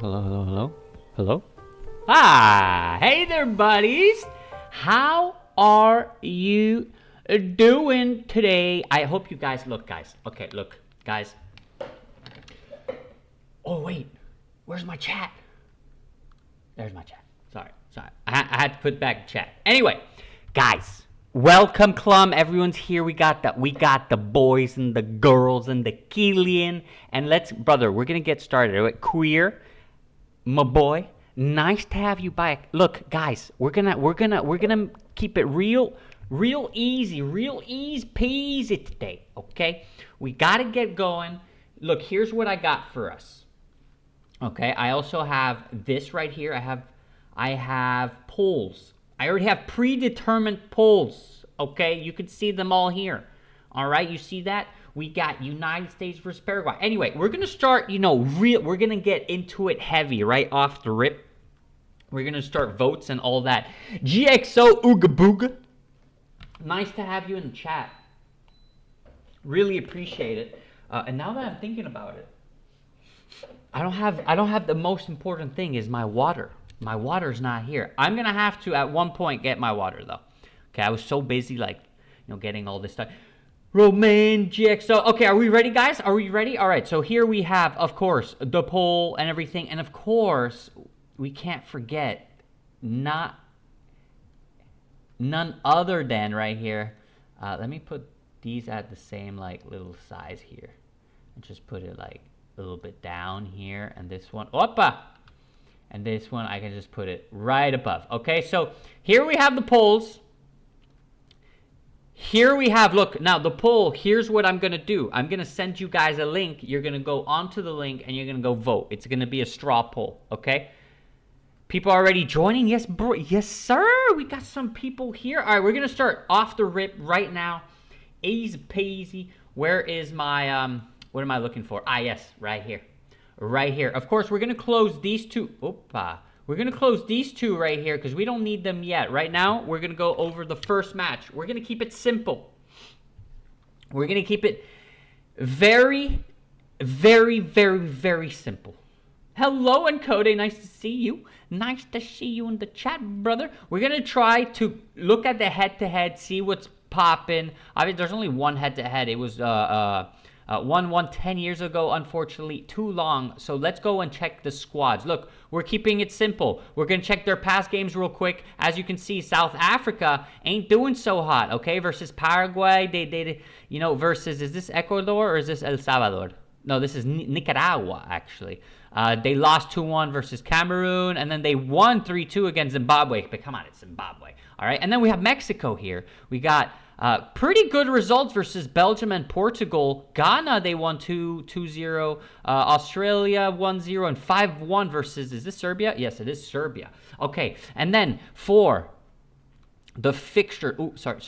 Hello? Ah, hey there, buddies. How are you doing today? I hope you guys look, guys. Okay, look, guys. Oh, wait. Where's my chat? There's my chat. Sorry. I had to put back chat. Anyway, guys, welcome, Clum. Everyone's here. We got the boys and the girls and the Killian. And brother, we're gonna get started. Right? Queer, my boy. Nice to have you back. Look, guys, we're gonna keep it real easy peasy today. Okay, we gotta get going. Look, here's what I got for us. Okay, I also have this right here. I have polls. I already have predetermined polls. Okay, you can see them all here. All right, you see that? We got United States versus Paraguay. Anyway, we're gonna start. We're gonna get into it heavy right off the rip. We're gonna start votes and all that. ㍍xo ooga booga. Nice to have you in the chat. Really appreciate it. And now that I'm thinking about it, I don't have the most important thing is my water. My water's not here. I'm gonna have to at one point get my water though. Okay, I was so busy getting all this stuff. Romain ㍍xo. Okay, are we ready, guys? Are we ready? All right. So here we have, of course, the poll and everything, and of course, we can't forget none other than right here. Let me put these at the same little size here, and just put it a little bit down here, and this one, oppa, and this one I can just put it right above. Okay, so here we have the polls. Here we have, look, now the poll, here's what I'm going to do. I'm going to send you guys a link. You're going to go onto the link and you're going to go vote. It's going to be a straw poll, okay? People are already joining? Yes, bro. Yes, sir. We got some people here. All right, we're going to start off the rip right now. Easy peasy. Where is my, what am I looking for? Ah, yes, right here. Right here. Of course, we're going to close these two. Opa. We're going to close these two right here because we don't need them yet. Right now, we're going to go over the first match. We're going to keep it simple. We're going to keep it very, very, very, very simple. Hello, Encode. Nice to see you. Nice to see you in the chat, brother. We're going to try to look at the head-to-head, see what's popping. I mean, there's only one head-to-head. It was won 10 years ago, unfortunately, too long. So let's go and check the squads. Look, we're keeping it simple. We're going to check their past games real quick. As you can see, South Africa ain't doing so hot, okay? Versus Paraguay, they versus, is this Ecuador or is this El Salvador? No, this is Nicaragua, actually. They lost 2-1 versus Cameroon, and then they won 3-2 against Zimbabwe. But come on, it's Zimbabwe. All right, and then we have Mexico here. We got pretty good results versus Belgium and Portugal. Ghana, they won 2-0. Australia 1-0 and 5-1 versus, is this Serbia? Yes, it is Serbia. Okay, and then for the fixture, sorry.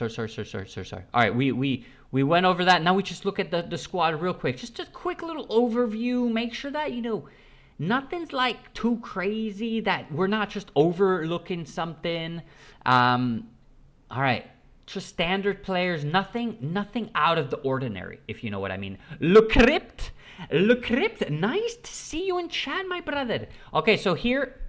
All right, we went over that. Now we just look at the squad real quick. Just a quick little overview. Make sure that, nothing's too crazy, that we're not just overlooking something. All right. Just standard players, nothing out of the ordinary, if you know what I mean. Le Crypt, nice to see you in chat, my brother. Okay, so here,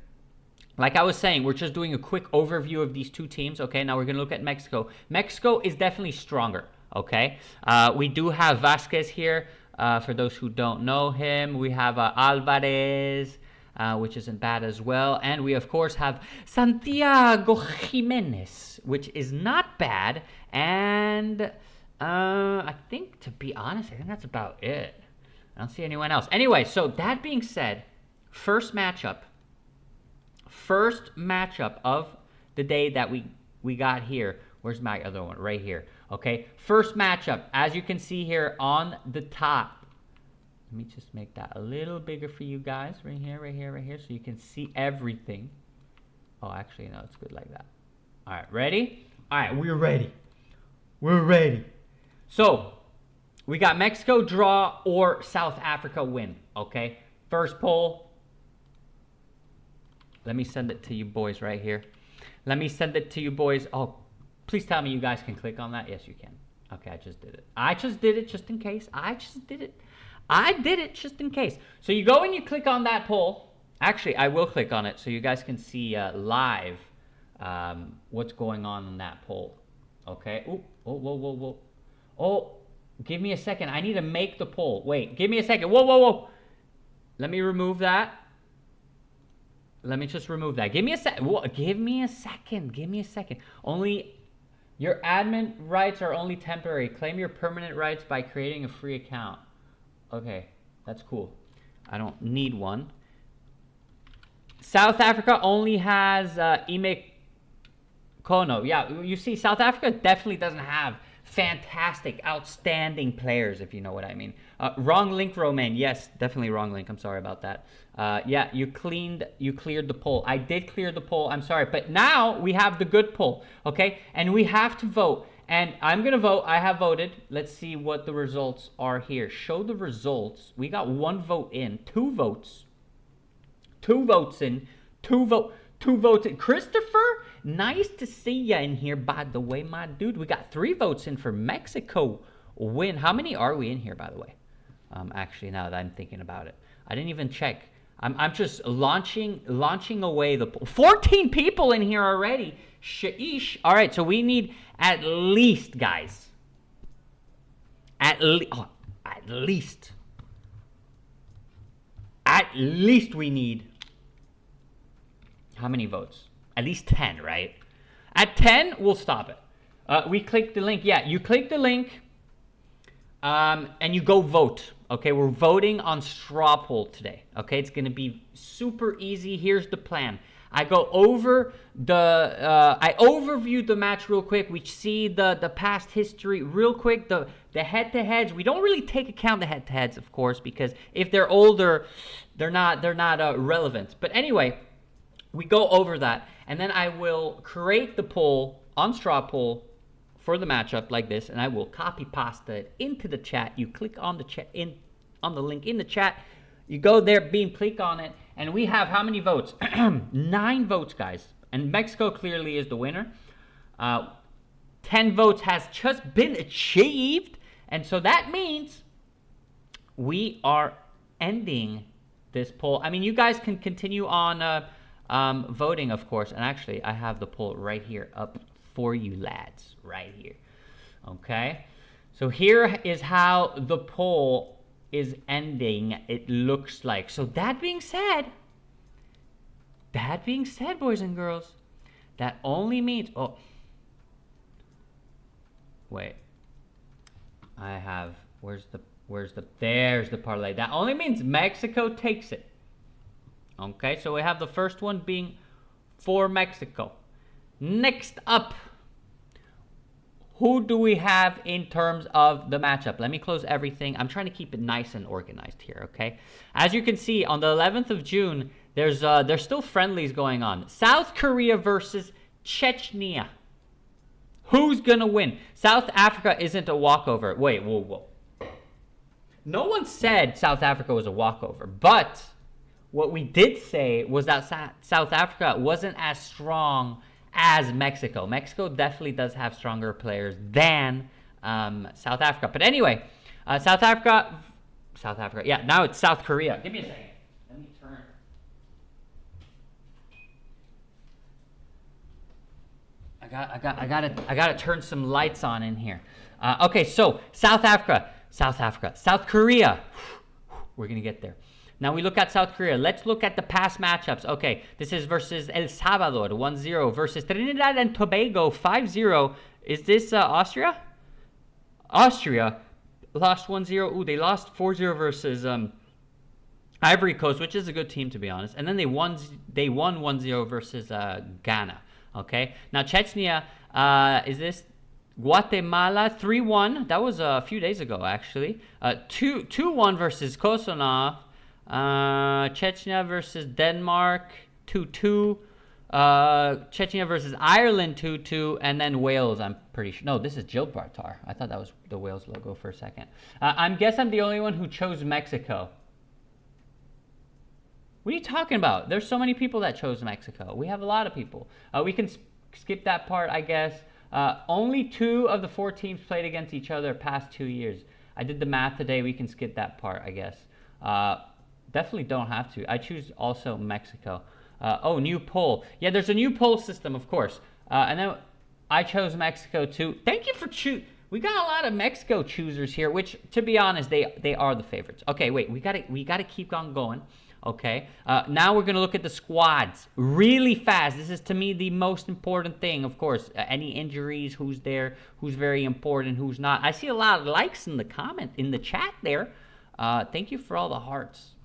like I was saying, we're just doing a quick overview of these two teams. Okay, now we're going to look at Mexico. Mexico is definitely stronger, okay? We do have Vasquez here. For those who don't know him, we have Alvarez, which isn't bad as well. And we, of course, have Santiago Jimenez, which is not bad. And I think, to be honest, I think that's about it. I don't see anyone else. Anyway, so that being said, first matchup of the day that we got here. Where's my other one? Right here. Okay, first matchup, as you can see here on the top. Let me just make that a little bigger for you guys. Right here, so you can see everything. Oh, actually, no, it's good like that. All right, ready? All right, we're ready. So, we got Mexico draw or South Africa win, okay? First poll. Let me send it to you boys right here. Oh, please tell me you guys can click on that. Yes, you can. Okay, I just did it just in case. I did it just in case. So you go and you click on that poll. Actually, I will click on it so you guys can see live what's going on in that poll. Okay. Ooh, oh, whoa, whoa, whoa. Oh, give me a second. I need to make the poll. Wait, give me a second. Whoa, whoa, whoa. Let me remove that. Let me just remove that. Give me a sec. Give me a second. Give me a second. Only your admin rights are only temporary. Claim your permanent rights by creating a free account. Okay, that's cool. I don't need one. South Africa only has Ime Kono. Yeah, you see, South Africa definitely doesn't have fantastic, outstanding players, if you know what I mean. Wrong link, Romain. Yes, definitely wrong link. I'm sorry about that. Yeah, you cleared the poll. I did clear the poll. I'm sorry. But now we have the good poll, okay? And we have to vote. And I'm going to vote. I have voted. Let's see what the results are here. Show the results. We got 1 vote in, 2 votes. 2 votes in, 2 votes in. Christopher, nice to see you in here, by the way, my dude. We got 3 votes in for Mexico win. How many are we in here, by the way? Actually, now that I'm thinking about it, I didn't even check. I'm just launching away the 14 people in here already. Sheesh. All right, so we need at least, guys. At least we need how many votes? At least 10, right? At 10, we'll stop it. We click the link. Yeah, you click the link and you go vote. Okay, we're voting on straw poll today. Okay, it's going to be super easy. Here's the plan. I go over I overview the match real quick. We see the past history real quick. The head-to-heads. We don't really take account the head-to-heads, of course, because if they're older, they're not relevant. But anyway, we go over that, and then I will create the poll on straw poll for the matchup like this, and I will copy pasta it into the chat. You click on the chat on the link in the chat. You go there, click on it, and we have how many votes? 9 votes, guys. And Mexico clearly is the winner. 10 votes has just been achieved, and so that means we are ending this poll. I mean, you guys can continue on voting, of course. And actually, I have the poll right here up for you lads, right here. Okay, so here is how the poll is ending, it looks like. So that being said, boys and girls, that only means, there's the parlay. That only means Mexico takes it. Okay, so we have the first one being for Mexico. Next up, who do we have in terms of the matchup? Let me close everything. I'm trying to keep it nice and organized here, okay? As you can see, on the 11th of June, there's still friendlies going on. South Korea versus Chechnya. Who's going to win? South Africa isn't a walkover. Wait, whoa. No one said South Africa was a walkover, but what we did say was that South Africa wasn't as strong as Mexico. Mexico definitely does have stronger players than South Africa. But anyway, South Africa. Yeah, now it's South Korea. Give me a second. Let me turn. I gotta turn some lights on in here. Okay, so South Korea. We're gonna get there. Now we look at South Korea. Let's look at the past matchups. Okay, this is versus El Salvador, 1-0, versus Trinidad and Tobago, 5-0. Is this Austria? Austria lost 1-0. Ooh, they lost 4-0 versus Ivory Coast, which is a good team, to be honest. And then they won 1-0 versus Ghana. Okay, now Chechnya, is this Guatemala? 3-1. That was a few days ago, actually. 2-1 versus Kosovo. Chechnya versus Denmark, 2-2. Chechnya versus Ireland, 2-2. And then Wales, I'm pretty sure. No, this is Gibraltar. I thought that was the Wales logo for a second. I guess I'm the only one who chose Mexico. What are you talking about? There's so many people that chose Mexico. We have a lot of people. We can skip that part, I guess. Only 2 of the 4 teams played against each other past 2 years. I did the math today. We can skip that part, I guess. Definitely don't have to. I choose also Mexico. Oh, new poll. Yeah, there's a new poll system, of course. And then I chose Mexico too. Thank you for We got a lot of Mexico choosers here, which, to be honest, they are the favorites. Okay, wait, we gotta keep on going. Okay, now we're gonna look at the squads really fast. This is, to me, the most important thing. Of course, any injuries, who's there, who's very important, who's not. I see a lot of likes in the chat there. Thank you for all the hearts.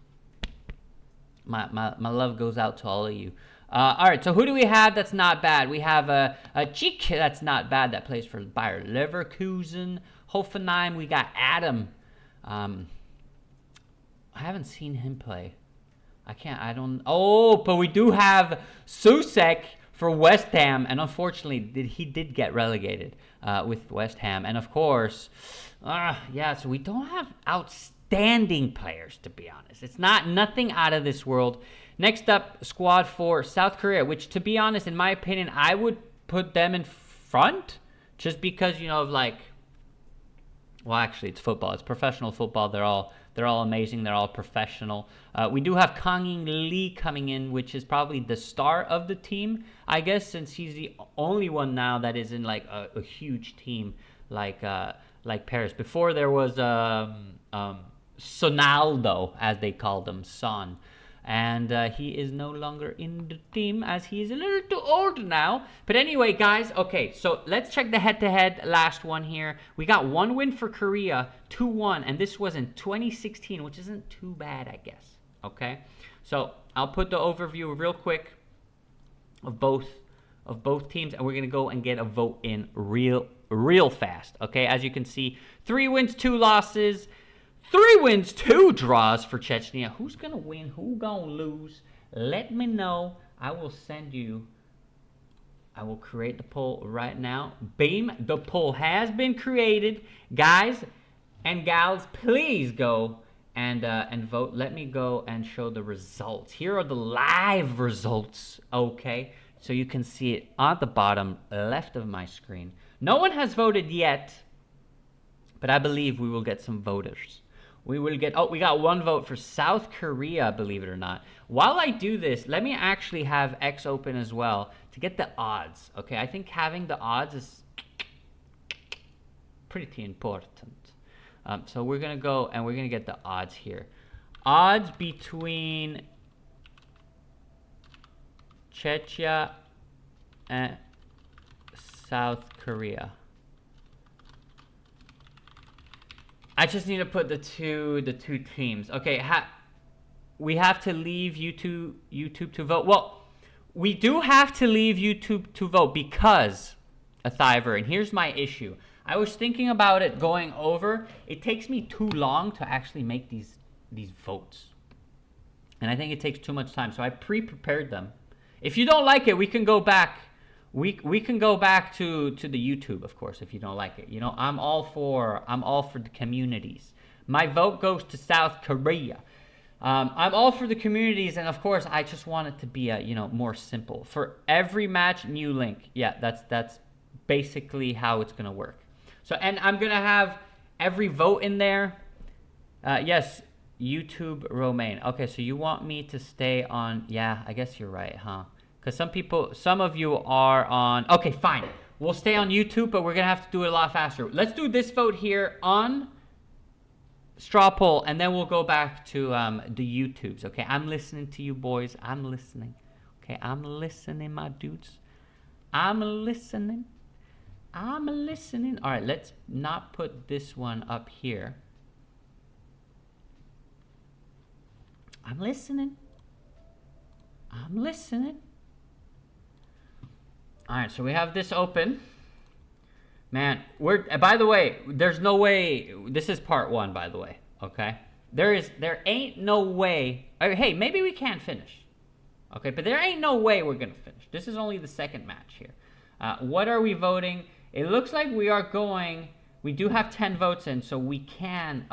My love goes out to all of you. All right, so who do we have that's not bad? We have a Cheek that's not bad, that plays for Bayer Leverkusen. Hoffenheim, we got Adam. I haven't seen him play. But we do have Susek for West Ham, and unfortunately, he did get relegated with West Ham. And of course, so we don't have outstanding players, to be honest. It's nothing out of this world. Next up, squad for South Korea, which, to be honest, in my opinion, I would put them in front, just because, well, actually, it's football. It's professional football. They're all amazing. They're all professional. We do have Kang In Lee coming in, which is probably the star of the team, I guess, since he's the only one now that is in like a huge team like Paris. Before there was Sonaldo, as they called him, Son. And he is no longer in the team, as he is a little too old now. But anyway, guys, okay, so let's check the head-to-head last one here. We got one win for Korea, 2-1, and this was in 2016, which isn't too bad, I guess. Okay, so I'll put the overview real quick of both teams, and we're gonna go and get a vote in real fast. Okay, as you can see, 3 wins, 2 losses. 3 wins, 2 draws for Chechnya. Who's going to win? Who going to lose? Let me know. I will create the poll right now. Beam, the poll has been created. Guys and gals, please go and vote. Let me go and show the results. Here are the live results, okay? So you can see it at the bottom left of my screen. No one has voted yet, but I believe we will get some voters. We got 1 vote for South Korea, believe it or not. While I do this, let me actually have X open as well to get the odds. Okay, I think having the odds is pretty important. So we're going to go and we're going to get the odds here. Odds between Czechia and South Korea. I just need to put the two teams. Okay, we have to leave YouTube to vote. Well, we do have to leave YouTube to vote because Athiver, and here's my issue. I was thinking about it going over. It takes me too long to actually make these votes, and I think it takes too much time. So I pre-prepared them. If you don't like it, we can go back. We can go back to the YouTube, of course, if you don't like it. I'm all for the communities. My vote goes to South Korea. I'm all for the communities, and of course, I just want it to be more simple. For every match, new link. Yeah, that's basically how it's gonna work. So, and I'm gonna have every vote in there. Yes, YouTube Romaine. Okay, so you want me to stay on? Yeah, I guess you're right, huh? Because some of you are on. Okay, fine. We'll stay on YouTube, but we're gonna have to do it a lot faster. Let's do this vote here on straw poll, and then we'll go back to the YouTubes. Okay, I'm listening to you, boys. I'm listening. Okay, I'm listening, my dudes. I'm listening. All right, let's not put this one up here. I'm listening. All right, so we have this open. Man, by the way, there's no way. This is part 1, by the way. Okay, there ain't no way. Hey, maybe we can't finish. Okay, but there ain't no way we're gonna finish. This is only the second match here. What are we voting? It looks like we are going. We do have 10 votes in, so we can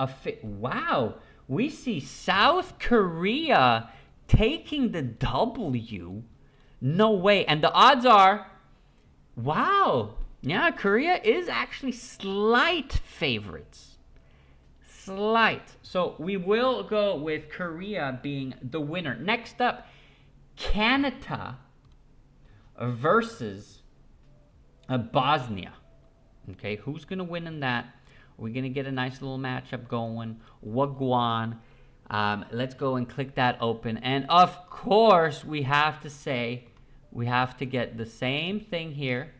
Wow, we see South Korea taking the W. No way, and the odds are. Wow. Yeah, Korea is actually slight favorites. slight. So we will go with Korea being the winner. Next up, Canada versus Bosnia. Okay, who's going to win in that? We're going to get a nice little matchup going. Wagwan. Let's go and click that open. And of course, we have to say, we have to get the same thing here.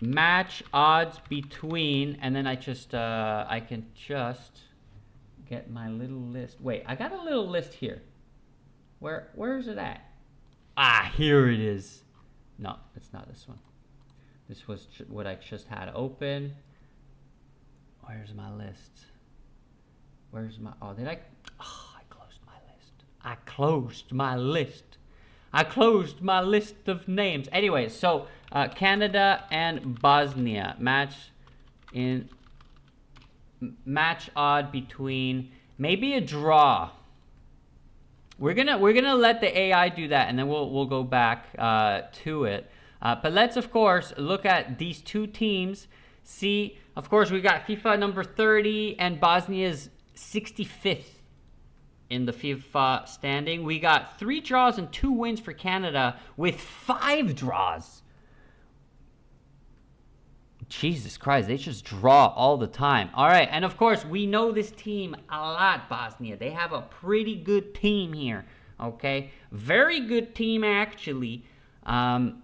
Match odds between, and then I can just get my little list. Wait, I got a little list here. Where is it at? Ah, here it is. No, it's not this one. This was what I just had open. Where's my list? Where's my, I closed my list. I closed my list. I closed my list of names. Anyway, so Canada and Bosnia match odd between, maybe a draw. We're gonna let the AI do that, and then we'll go back to it. But let's of course look at these two teams. See, of course we got FIFA number 30 and Bosnia's 65th in the FIFA standing. We got 3 draws and 2 wins for Canada with 5 draws. Jesus Christ, they just draw all the time. All right, and of course, we know this team a lot, Bosnia. They have a pretty good team here, okay? Very good team, actually. Can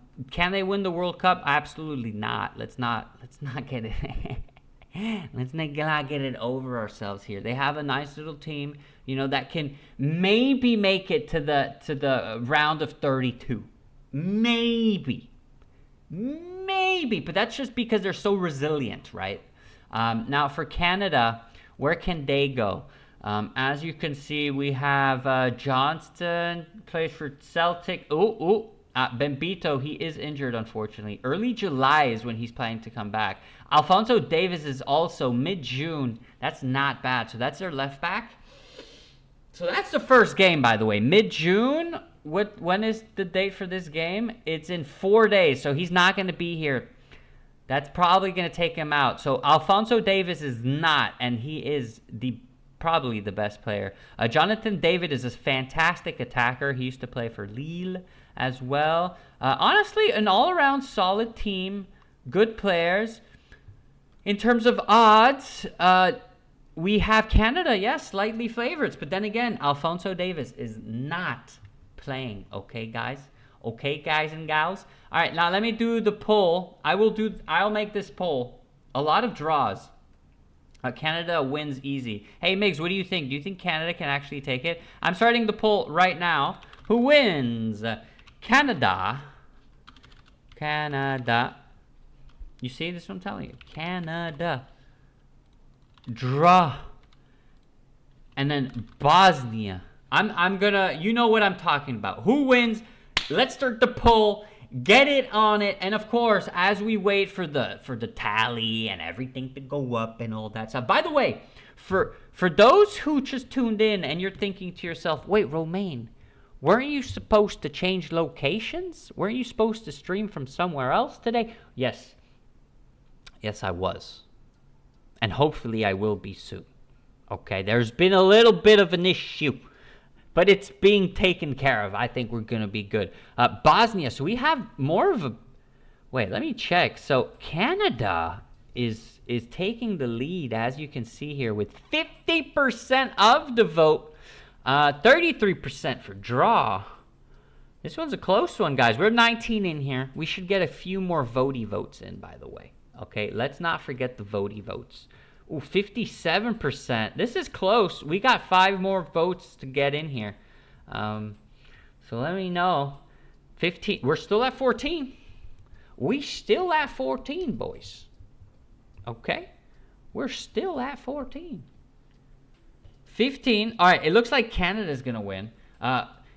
they win the World Cup? Absolutely not. Let's not get it... Let's not get it over ourselves here. They have a nice little team, you know, that can maybe make it to the round of 32. Maybe, but that's just because they're so resilient, right? Now for Canada, where can they go? As you can see, we have Johnston plays for Celtic. Bembito, he is injured, unfortunately. Early July is when he's planning to come back. Alphonso Davies is also mid-June. That's not bad. So that's their left back. So that's the first game, by the way. Mid-June. When is the date for this game? It's in 4 days. So he's not going to be here. That's probably going to take him out. So Alphonso Davies is not, and he is probably the best player. Jonathan David is a fantastic attacker. He used to play for Lille as well. Honestly, an all-around solid team. Good players. In terms of odds, we have Canada, yes, slightly favorites. But then again, Alphonso Davies is not playing. Okay, guys? Okay, guys and gals? All right, now let me do the poll. I'll make this poll. A lot of draws. Canada wins easy. Hey, Migs, what do you think? Do you think Canada can actually take it? I'm starting the poll right now. Who wins? Canada. You see, this is what I'm telling you. Canada. Draw. And then Bosnia. I'm gonna, you know what I'm talking about. Who wins? Let's start the poll. Get it on it. And of course, as we wait for the tally and everything to go up and all that stuff. By the way, for those who just tuned in and you're thinking to yourself, wait, Romain, weren't you supposed to change locations? Weren't you supposed to stream from somewhere else today? Yes. Yes, I was. And hopefully I will be soon. Okay, there's been a little bit of an issue, but it's being taken care of. I think we're going to be good. Bosnia, so we have more of a... Wait, let me check. So Canada is taking the lead, as you can see here, with 50% of the vote. 33% for draw. This one's a close one, guys. We're 19 in here. We should get a few more votey votes in, by the way. Okay, let's not forget the votey votes. Ooh, 57%. This is close. We got 5 more votes to get in here. So let me know. 15. We're still at 14. We still at 14, boys. Okay? We're still at 14. 15. All right, it looks like Canada's going to win.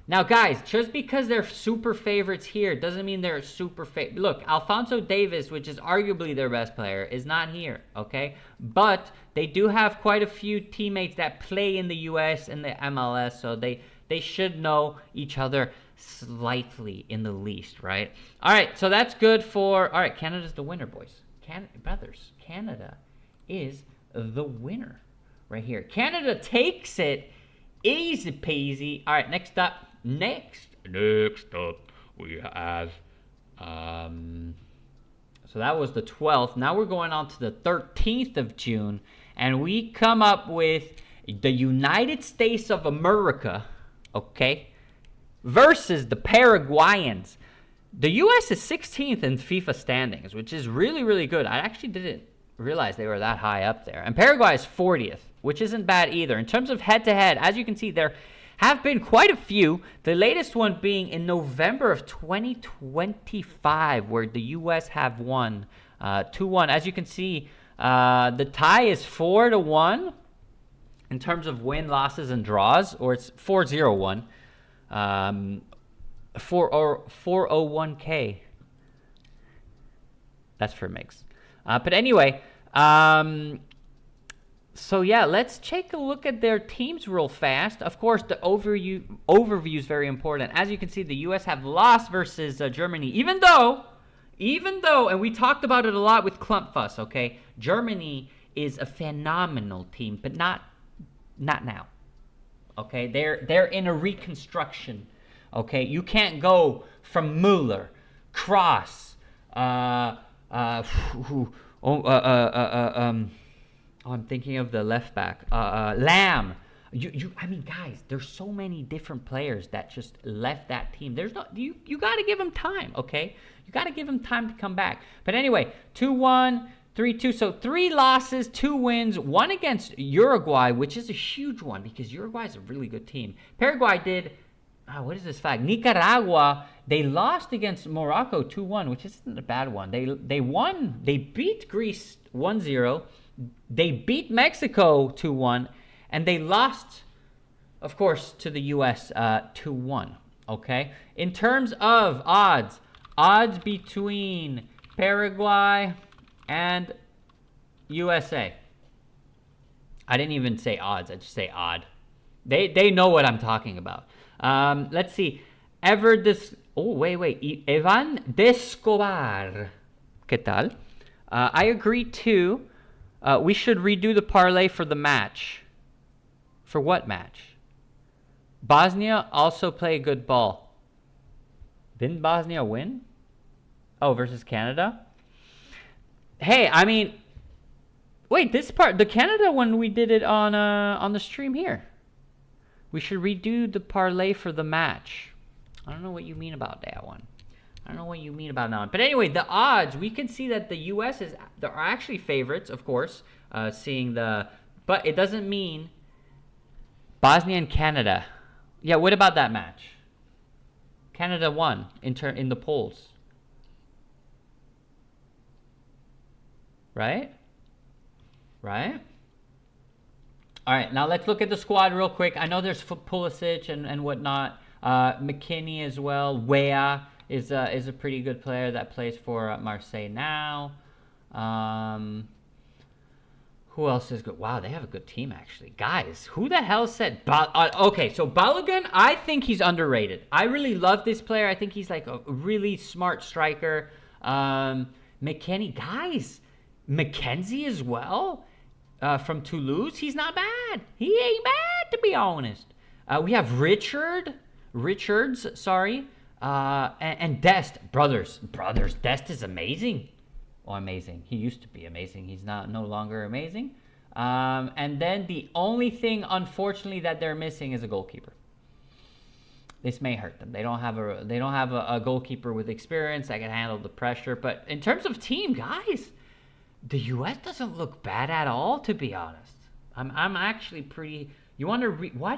Now, guys, just because they're super favorites here doesn't mean they're super favorite. Look, Alphonso Davies, which is arguably their best player, is not here, okay? But they do have quite a few teammates that play in the US and the MLS, so they should know each other slightly in the least, right? All right, so that's good for... All right, Canada's the winner, boys. Canada is the winner right here. Canada takes it easy peasy. All right, next up, we have so that was the 12th. Now we're going on to the 13th of June, and we come up with the United States of America, okay, versus the Paraguayans. The U.S. is 16th in FIFA standings, which is really, really good. I actually didn't realize they were that high up there. And Paraguay is 40th, which isn't bad either. In terms of head-to-head, as you can see, there have been quite a few. The latest one being in November of 2025, where the U.S. have won 2-1. As you can see, the tie is 4-1 in terms of win, losses, and draws, or it's 4-0-1. 401k. That's for mix. But anyway, so yeah, let's take a look at their teams real fast. Of course, the overview is very important. As you can see, the U.S. have lost versus Germany, even though, and we talked about it a lot with Klumpfuss, okay? Germany is a phenomenal team, but not now, okay? They're in a reconstruction, okay? You can't go from Müller, Kroos, I'm thinking of the left back. Lamb. I mean, guys, there's so many different players that just left that team. There's no, you got to give them time, okay? You got to give them time to come back. But anyway, 2-1, 3-2. So 3 losses, 2 wins, 1 against Uruguay, which is a huge one because Uruguay is a really good team. Paraguay did, what is this flag? Nicaragua, they lost against Morocco 2-1, which isn't a bad one. They won. They beat Greece 1-0. They beat Mexico 2-1, and they lost, of course, to the U.S. 2-1, okay? In terms of odds between Paraguay and USA. I didn't even say odds, I just say odd. They know what I'm talking about. Let's see. Evan Descobar. ¿Qué tal? I agree too. We should redo the parlay for the match. For what match? Bosnia also play good ball. Didn't Bosnia win? Oh, versus Canada? Hey, I mean, wait, this part, the Canada one, we did it on the stream here. We should redo the parlay for the match. I don't know what you mean about that one. But anyway, the odds, we can see that the U.S. are actually favorites, of course, but it doesn't mean Bosnia and Canada. Yeah, what about that match? Canada won in the polls. Right? All right, now let's look at the squad real quick. I know there's Pulisic and whatnot. McKinney as well. Wea is a pretty good player that plays for Marseille now. Who else is good? Wow, they have a good team, actually. Guys, who the hell said... okay, so Balogun, I think he's underrated. I really love this player. I think he's like a really smart striker. McKinney, guys, McKenzie as well from Toulouse. He's not bad. He ain't bad, to be honest. We have Richards, and Dest. Brothers. Dest is amazing. Oh, amazing. He used to be amazing. He's no longer amazing. And then the only thing, unfortunately, that they're missing is a goalkeeper. This may hurt them. They don't have a goalkeeper with experience that can handle the pressure. But in terms of team, guys, the U.S. doesn't look bad at all, to be honest. I'm actually pretty... You wonder why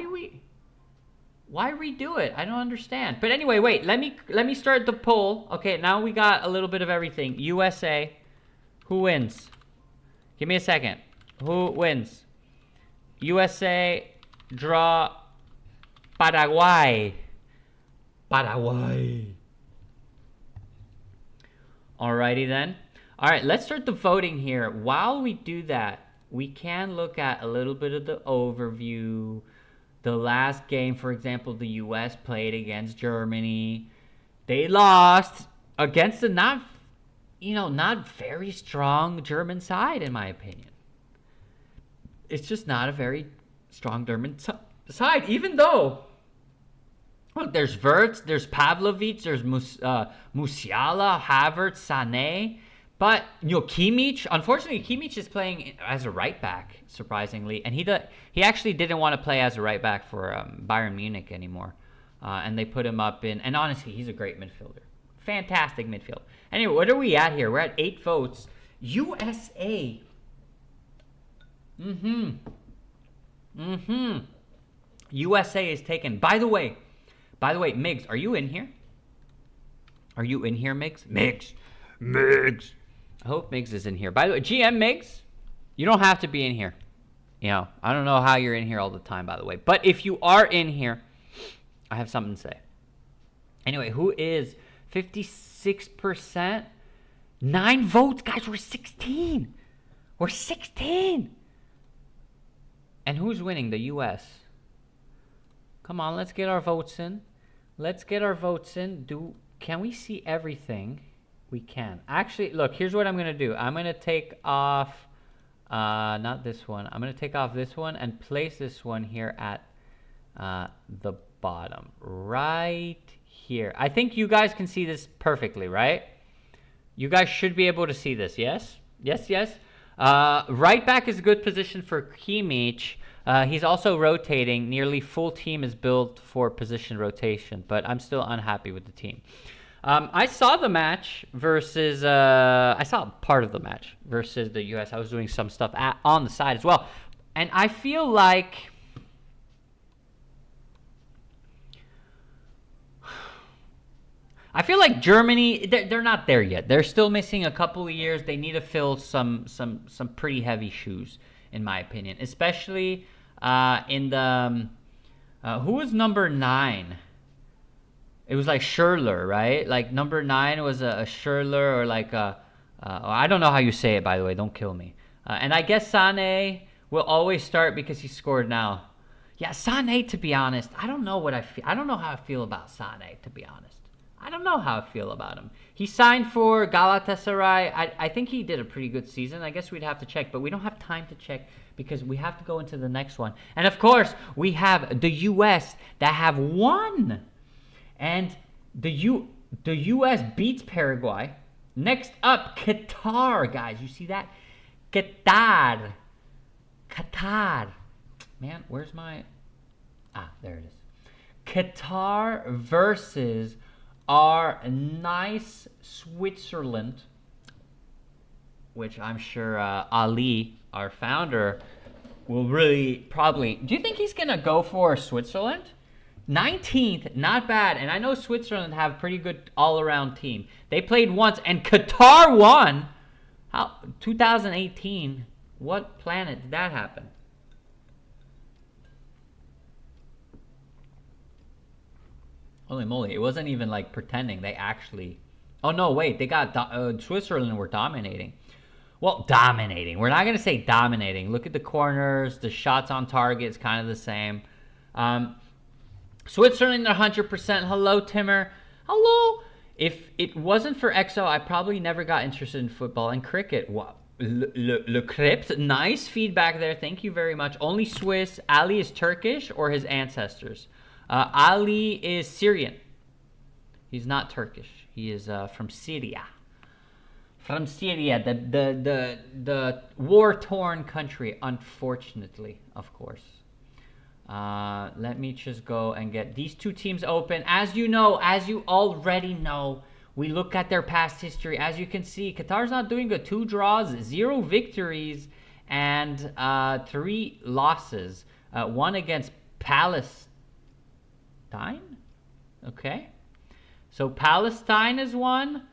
redo it? I don't understand. But anyway, wait. Let me start the poll. Okay, now we got a little bit of everything. USA, who wins? Give me a second. Who wins? USA, draw, Paraguay. Alrighty then. All right, let's start the voting here. While we do that, we can look at a little bit of the overview. The last game, for example, the U.S. played against Germany. They lost against a not very strong German side, in my opinion. it's just not a very strong German side. Even though, look, there's Wirtz, there's Pavlovic, there's Musiala, Havertz, Sané. But, Kimmich, unfortunately, Kimmich is playing as a right back, surprisingly. And he actually didn't want to play as a right back for Bayern Munich anymore. And they put him up in, and honestly, he's a great midfielder. Fantastic midfield. Anyway, what are we at here? We're at 8 votes. USA. USA is taken. By the way, Migs, are you in here? Are you in here, Migs? Migs. I hope Migs is in here. By the way, GM Migs, you don't have to be in here. I don't know how you're in here all the time, by the way. But if you are in here, I have something to say. Anyway, who is 56%? 9 votes. Guys, we're 16. We're 16. And who's winning? The U.S. Come on, let's get our votes in. Can we see everything? We can. Actually, look, here's what I'm going to do. I'm going to take off, not this one. I'm going to take off this one and place this one here at the bottom. Right here. I think you guys can see this perfectly, right? You guys should be able to see this, yes? Yes. Right back is a good position for Kimmich. He's also rotating. Nearly full team is built for position rotation, but I'm still unhappy with the team. I saw the match versus, I saw part of the match versus the U.S. I was doing some stuff on the side as well. And I feel like Germany, they're not there yet. They're still missing a couple of years. They need to fill some pretty heavy shoes, in my opinion. Especially in the, who was number 9? It was like Schürrle, right? Like number 9 was a Schürrle or like I don't know how you say it, by the way. Don't kill me. And I guess Sané will always start because he scored now. Yeah, Sané, to be honest, I don't know how I feel about Sané, to be honest. I don't know how I feel about him. He signed for Galatasaray. I think he did a pretty good season. I guess we'd have to check, but we don't have time to check because we have to go into the next one. And of course, we have the U.S. that have won. And the U.S. beats Paraguay. Next up, Qatar, guys. You see that? Qatar. Man, where's my... there it is. Qatar versus our nice Switzerland, which I'm sure Ali, our founder, will really probably... Do you think he's going to go for Switzerland? 19th, not bad. And I know Switzerland have a pretty good all-around team. They played once, and Qatar won. 2018. What planet did that happen? Holy moly, it wasn't even like pretending. They actually... Oh, no, wait. They got... Switzerland were dominating. Well, dominating. We're not going to say dominating. Look at the corners. The shots on target is kind of the same. Switzerland 100%. Hello, Timmer. Hello. If it wasn't for ㆍxo, I probably never got interested in football and cricket. Wow. Le Crypt. Nice feedback there. Thank you very much. Only Swiss. Ali is Turkish or his ancestors? Ali is Syrian. He's not Turkish. He is from Syria. From Syria, the war-torn country, unfortunately, of course. Let me just go and get these two teams open. As you already know, we look at their past history. As you can see, Qatar's not doing good. 2 draws, 0 victories, and 3 losses. 1 against Palestine. Okay. So Palestine is 1.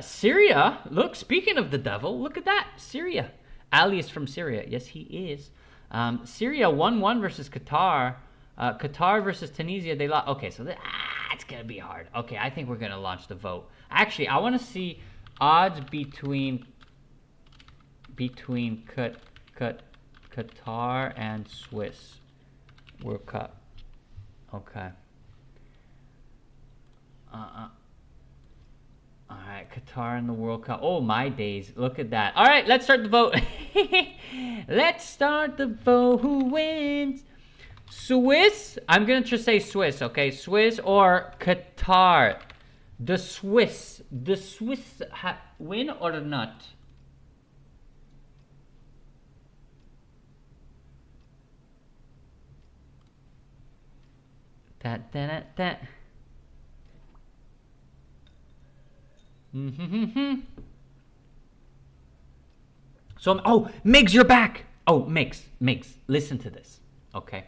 Syria. Look, speaking of the devil, look at that. Syria. Ali is from Syria. Yes, he is. Syria 1-1 versus Qatar. Qatar versus Tunisia. They lost. Okay, so it's going to be hard. Okay, I think we're going to launch the vote. Actually, I want to see odds between Qatar and Swiss World Cup. Okay. All right, Qatar in the World Cup. Oh, my days. Look at that. All right, let's start the vote. Let's start the vote. Who wins? Swiss? I'm going to just say Swiss, okay? Swiss or Qatar? The Swiss. The Swiss win or not? That. So, oh, Migs, you're back. Oh, Migs, listen to this, okay?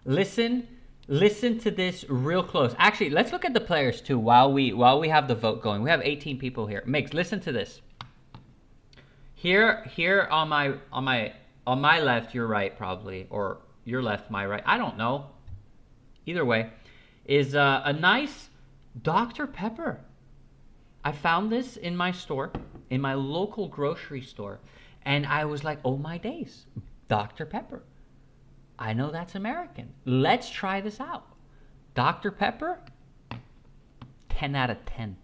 Listen to this real close. Actually, let's look at the players too while we have the vote going. We have 18 people here. Migs, listen to this. Here on my left, your right probably, or your left, my right. I don't know. Either way, is a nice Dr. Pepper. I found this in my store, in my local grocery store, and I was like, oh my days, Dr. Pepper. I know that's American. Let's try this out. Dr. Pepper, 10 out of 10.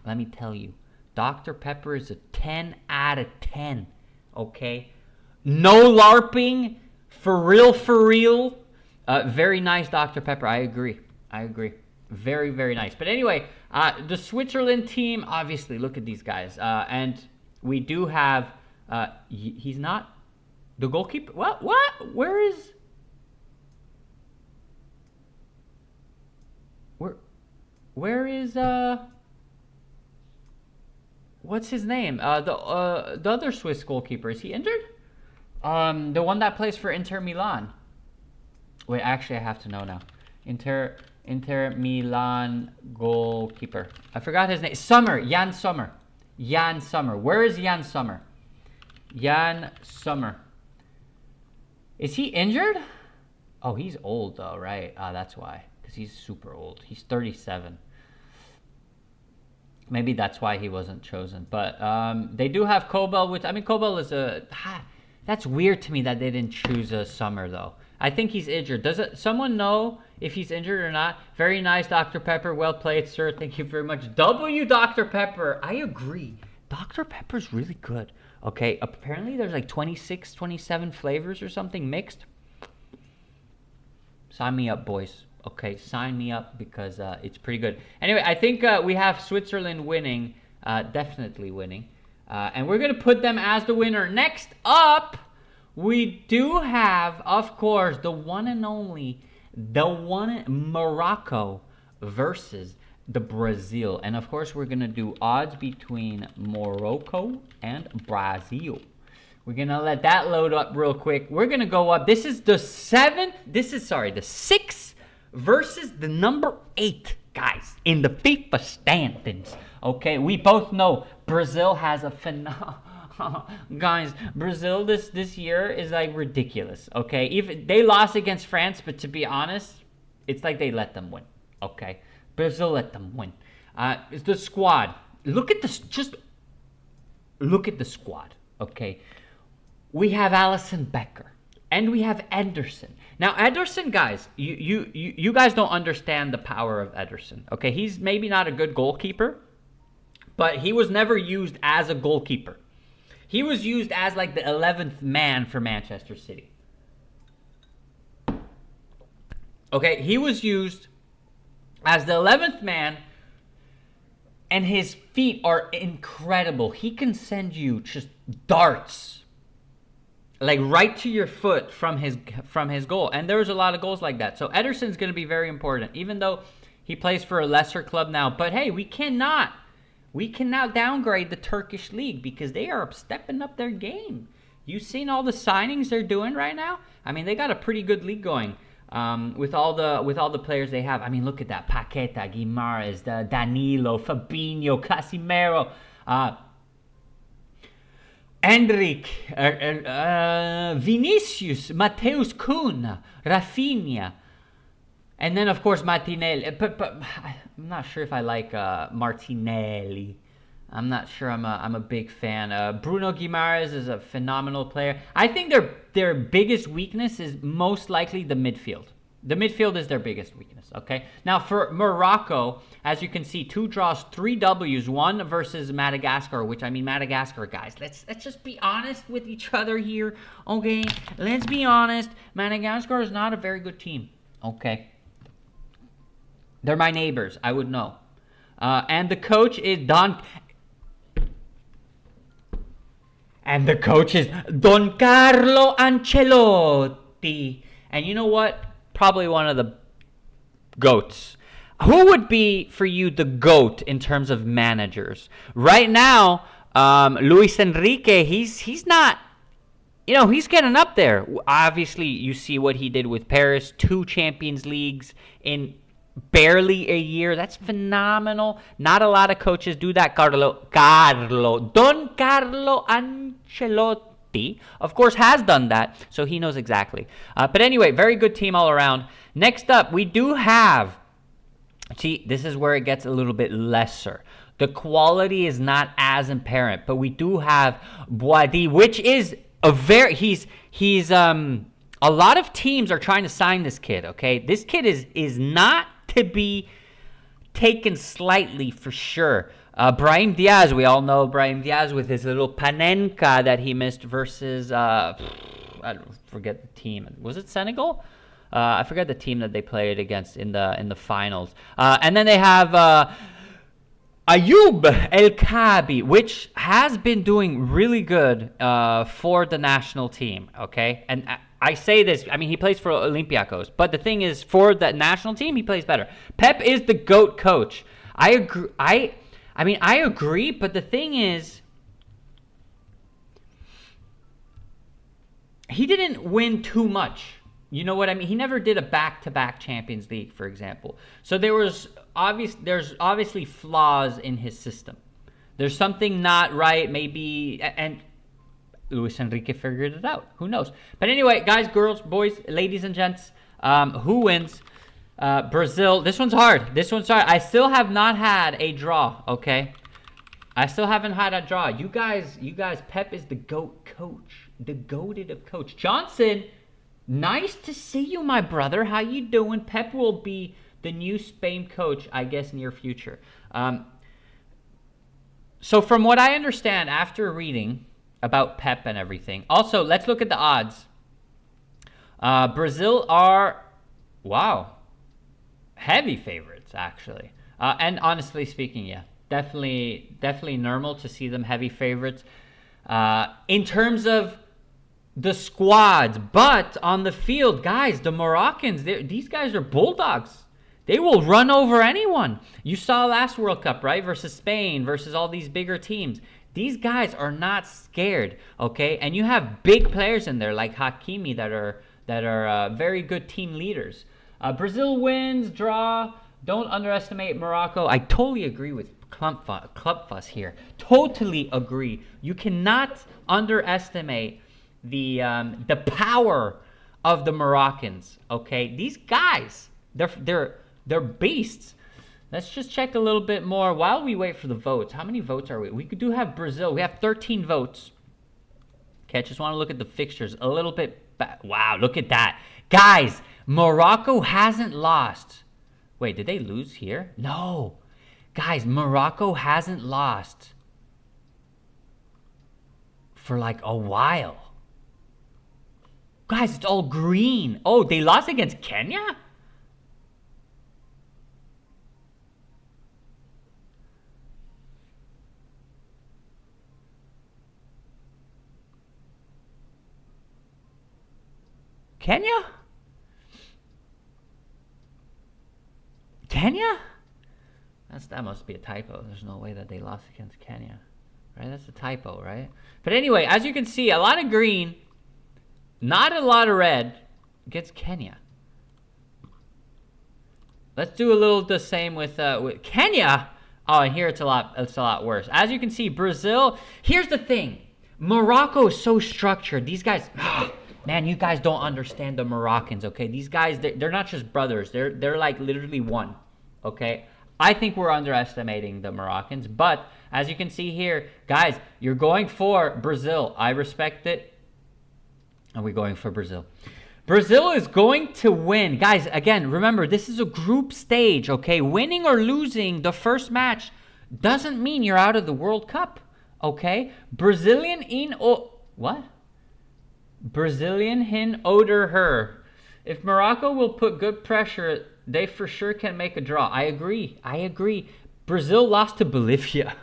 Let me tell you, Dr. Pepper is a 10 out of 10, okay? No LARPing, for real. Very nice Dr. Pepper, I agree. Very, very nice. But anyway, the Switzerland team, obviously, look at these guys. And we do have, he's not the goalkeeper. What? Where is what's his name? The other Swiss goalkeeper, is he injured? The one that plays for Inter Milan. Wait, actually, I have to know now. Inter Milan goalkeeper. I forgot his name. Jan Sommer. Where is Jan Sommer? Jan Sommer. Is he injured? Oh, he's old though, right? That's why. Because he's super old. He's 37. Maybe that's why he wasn't chosen. But they do have Kobel, which, I mean, Kobel is that's weird to me that they didn't choose a Sommer though. I think he's injured. Does someone know if he's injured or not? Very nice, Dr. Pepper. Well played, sir. Thank you very much. Dr. Pepper. I agree. Dr. Pepper's really good. Okay, apparently there's like 26, 27 flavors or something mixed. Sign me up, boys. Okay, sign me up because it's pretty good. Anyway, I think we have Switzerland winning, definitely winning. And we're going to put them as the winner. Next up, we do have, of course, the one and only, Morocco versus the Brazil. And of course, we're going to do odds between Morocco and Brazil. We're going to let that load up real quick. We're going to go up. This is the 6 versus the number 8, guys, in the FIFA standings. Okay, we both know Brazil has a phenomenal... Guys, Brazil this year is like ridiculous, okay? Even they lost against France, but to be honest, it's like they let them win, okay? Brazil let them win. It's the squad. Look at this. Just look at the squad, okay? We have Alisson Becker, and we have Ederson. Now, Ederson, guys, you guys don't understand the power of Ederson, okay? He's maybe not a good goalkeeper, but he was never used as a goalkeeper. He was used as like the 11th man for Manchester City. Okay, he was used as the 11th man, and his feet are incredible. He can send you just darts, like right to your foot from his goal. And there's a lot of goals like that. So Ederson's going to be very important, even though he plays for a lesser club now. But hey, we can now downgrade the Turkish league because they are stepping up their game. You seen all the signings they're doing right now? I mean, they got a pretty good league going with all the players they have. I mean, look at that: Paqueta, Guimarães, Danilo, Fabinho, Casemiro, Endrick, Vinicius, Mateus Cunha, Rafinha. And then, of course, Martinelli. But I'm not sure if I like Martinelli. I'm not sure I'm a big fan. Bruno Guimarães is a phenomenal player. I think their biggest weakness is most likely the midfield. The midfield is their biggest weakness, okay? Now, for Morocco, as you can see, 2 draws, 3 Ws, 1 versus Madagascar, which, I mean, Madagascar, guys, let's just be honest with each other here, okay? Let's be honest. Madagascar is not a very good team, okay? They're my neighbors. I would know. And the coach is Don Carlo Ancelotti. And you know what? Probably one of the GOATs. Who would be for you the GOAT in terms of managers? Right now, Luis Enrique, he's not, he's getting up there. Obviously, you see what he did with Paris, 2 Champions Leagues in barely a year. That's phenomenal. Not a lot of coaches do that. Don Carlo Ancelotti, of course, has done that, so he knows exactly. But anyway, very good team all around. Next up, we do have, see, this is where it gets a little bit lesser. The quality is not as apparent, but we do have Boadi, which is a lot of teams are trying to sign this kid, okay? This kid is not to be taken slightly for sure. Brahim Diaz, we all know Brahim Diaz with his little Panenka that he missed versus, I forget the team. Was it Senegal? I forget the team that they played against in the finals. And then they have Ayoub El Kabi, which has been doing really good for the national team, okay? And I say this, I mean, he plays for Olympiacos, but the thing is, for the national team, he plays better. Pep is the GOAT coach. I agree. I agree, but the thing is, he didn't win too much. You know what I mean? He never did a back-to-back Champions League, for example. So there's obviously flaws in his system. There's something not right, maybe, and Luis Enrique figured it out. Who knows? But anyway, guys, girls, boys, ladies and gents, who wins? Brazil. This one's hard. I still have not had a draw, okay? I still haven't had a draw. You guys, Pep is the GOAT coach. The GOATed of coach. Johnson, nice to see you, my brother. How you doing? Pep will be the new Spain coach, I guess, near future. So from what I understand after reading about Pep and everything, also, let's look at the odds. Brazil are, wow, heavy favorites, actually. And honestly speaking, yeah, definitely normal to see them heavy favorites in terms of the squads. But on the field, guys, the Moroccans, these guys are bulldogs. They will run over anyone. You saw last World Cup, right? Versus Spain, versus all these bigger teams. These guys are not scared, okay? And you have big players in there like Hakimi that are very good team leaders. Brazil wins, draw. Don't underestimate Morocco. I totally agree with Club Fuss here. Totally agree. You cannot underestimate the power of the Moroccans. Okay, these guys, they're beasts. Let's just check a little bit more while we wait for the votes. How many votes are we? We do have Brazil. We have 13 votes. Okay, I just want to look at the fixtures a little bit. Wow, look at that, guys. Morocco hasn't lost. Wait, did they lose here? No. Guys, Morocco hasn't lost for like a while. Guys, it's all green. Oh, they lost against Kenya? Kenya? That must be a typo. There's no way that they lost against Kenya, right? That's a typo, right? But anyway, as you can see, a lot of green, not a lot of red against Kenya. Let's do a little the same with Kenya. Oh, and here it's a lot worse. As you can see, Brazil. Here's the thing: Morocco is so structured. These guys. Man, you guys don't understand the Moroccans, okay? These guys, they're not just brothers. They're like literally one, okay? I think we're underestimating the Moroccans, but as you can see here, guys, you're going for Brazil. I respect it, and we're going for Brazil. Brazil is going to win. Guys, again, remember, this is a group stage, okay? Winning or losing the first match doesn't mean you're out of the World Cup, okay? Brazilian in... what? Brazilian hin oder her. If Morocco will put good pressure, they for sure can make a draw. I agree. Brazil lost to Bolivia.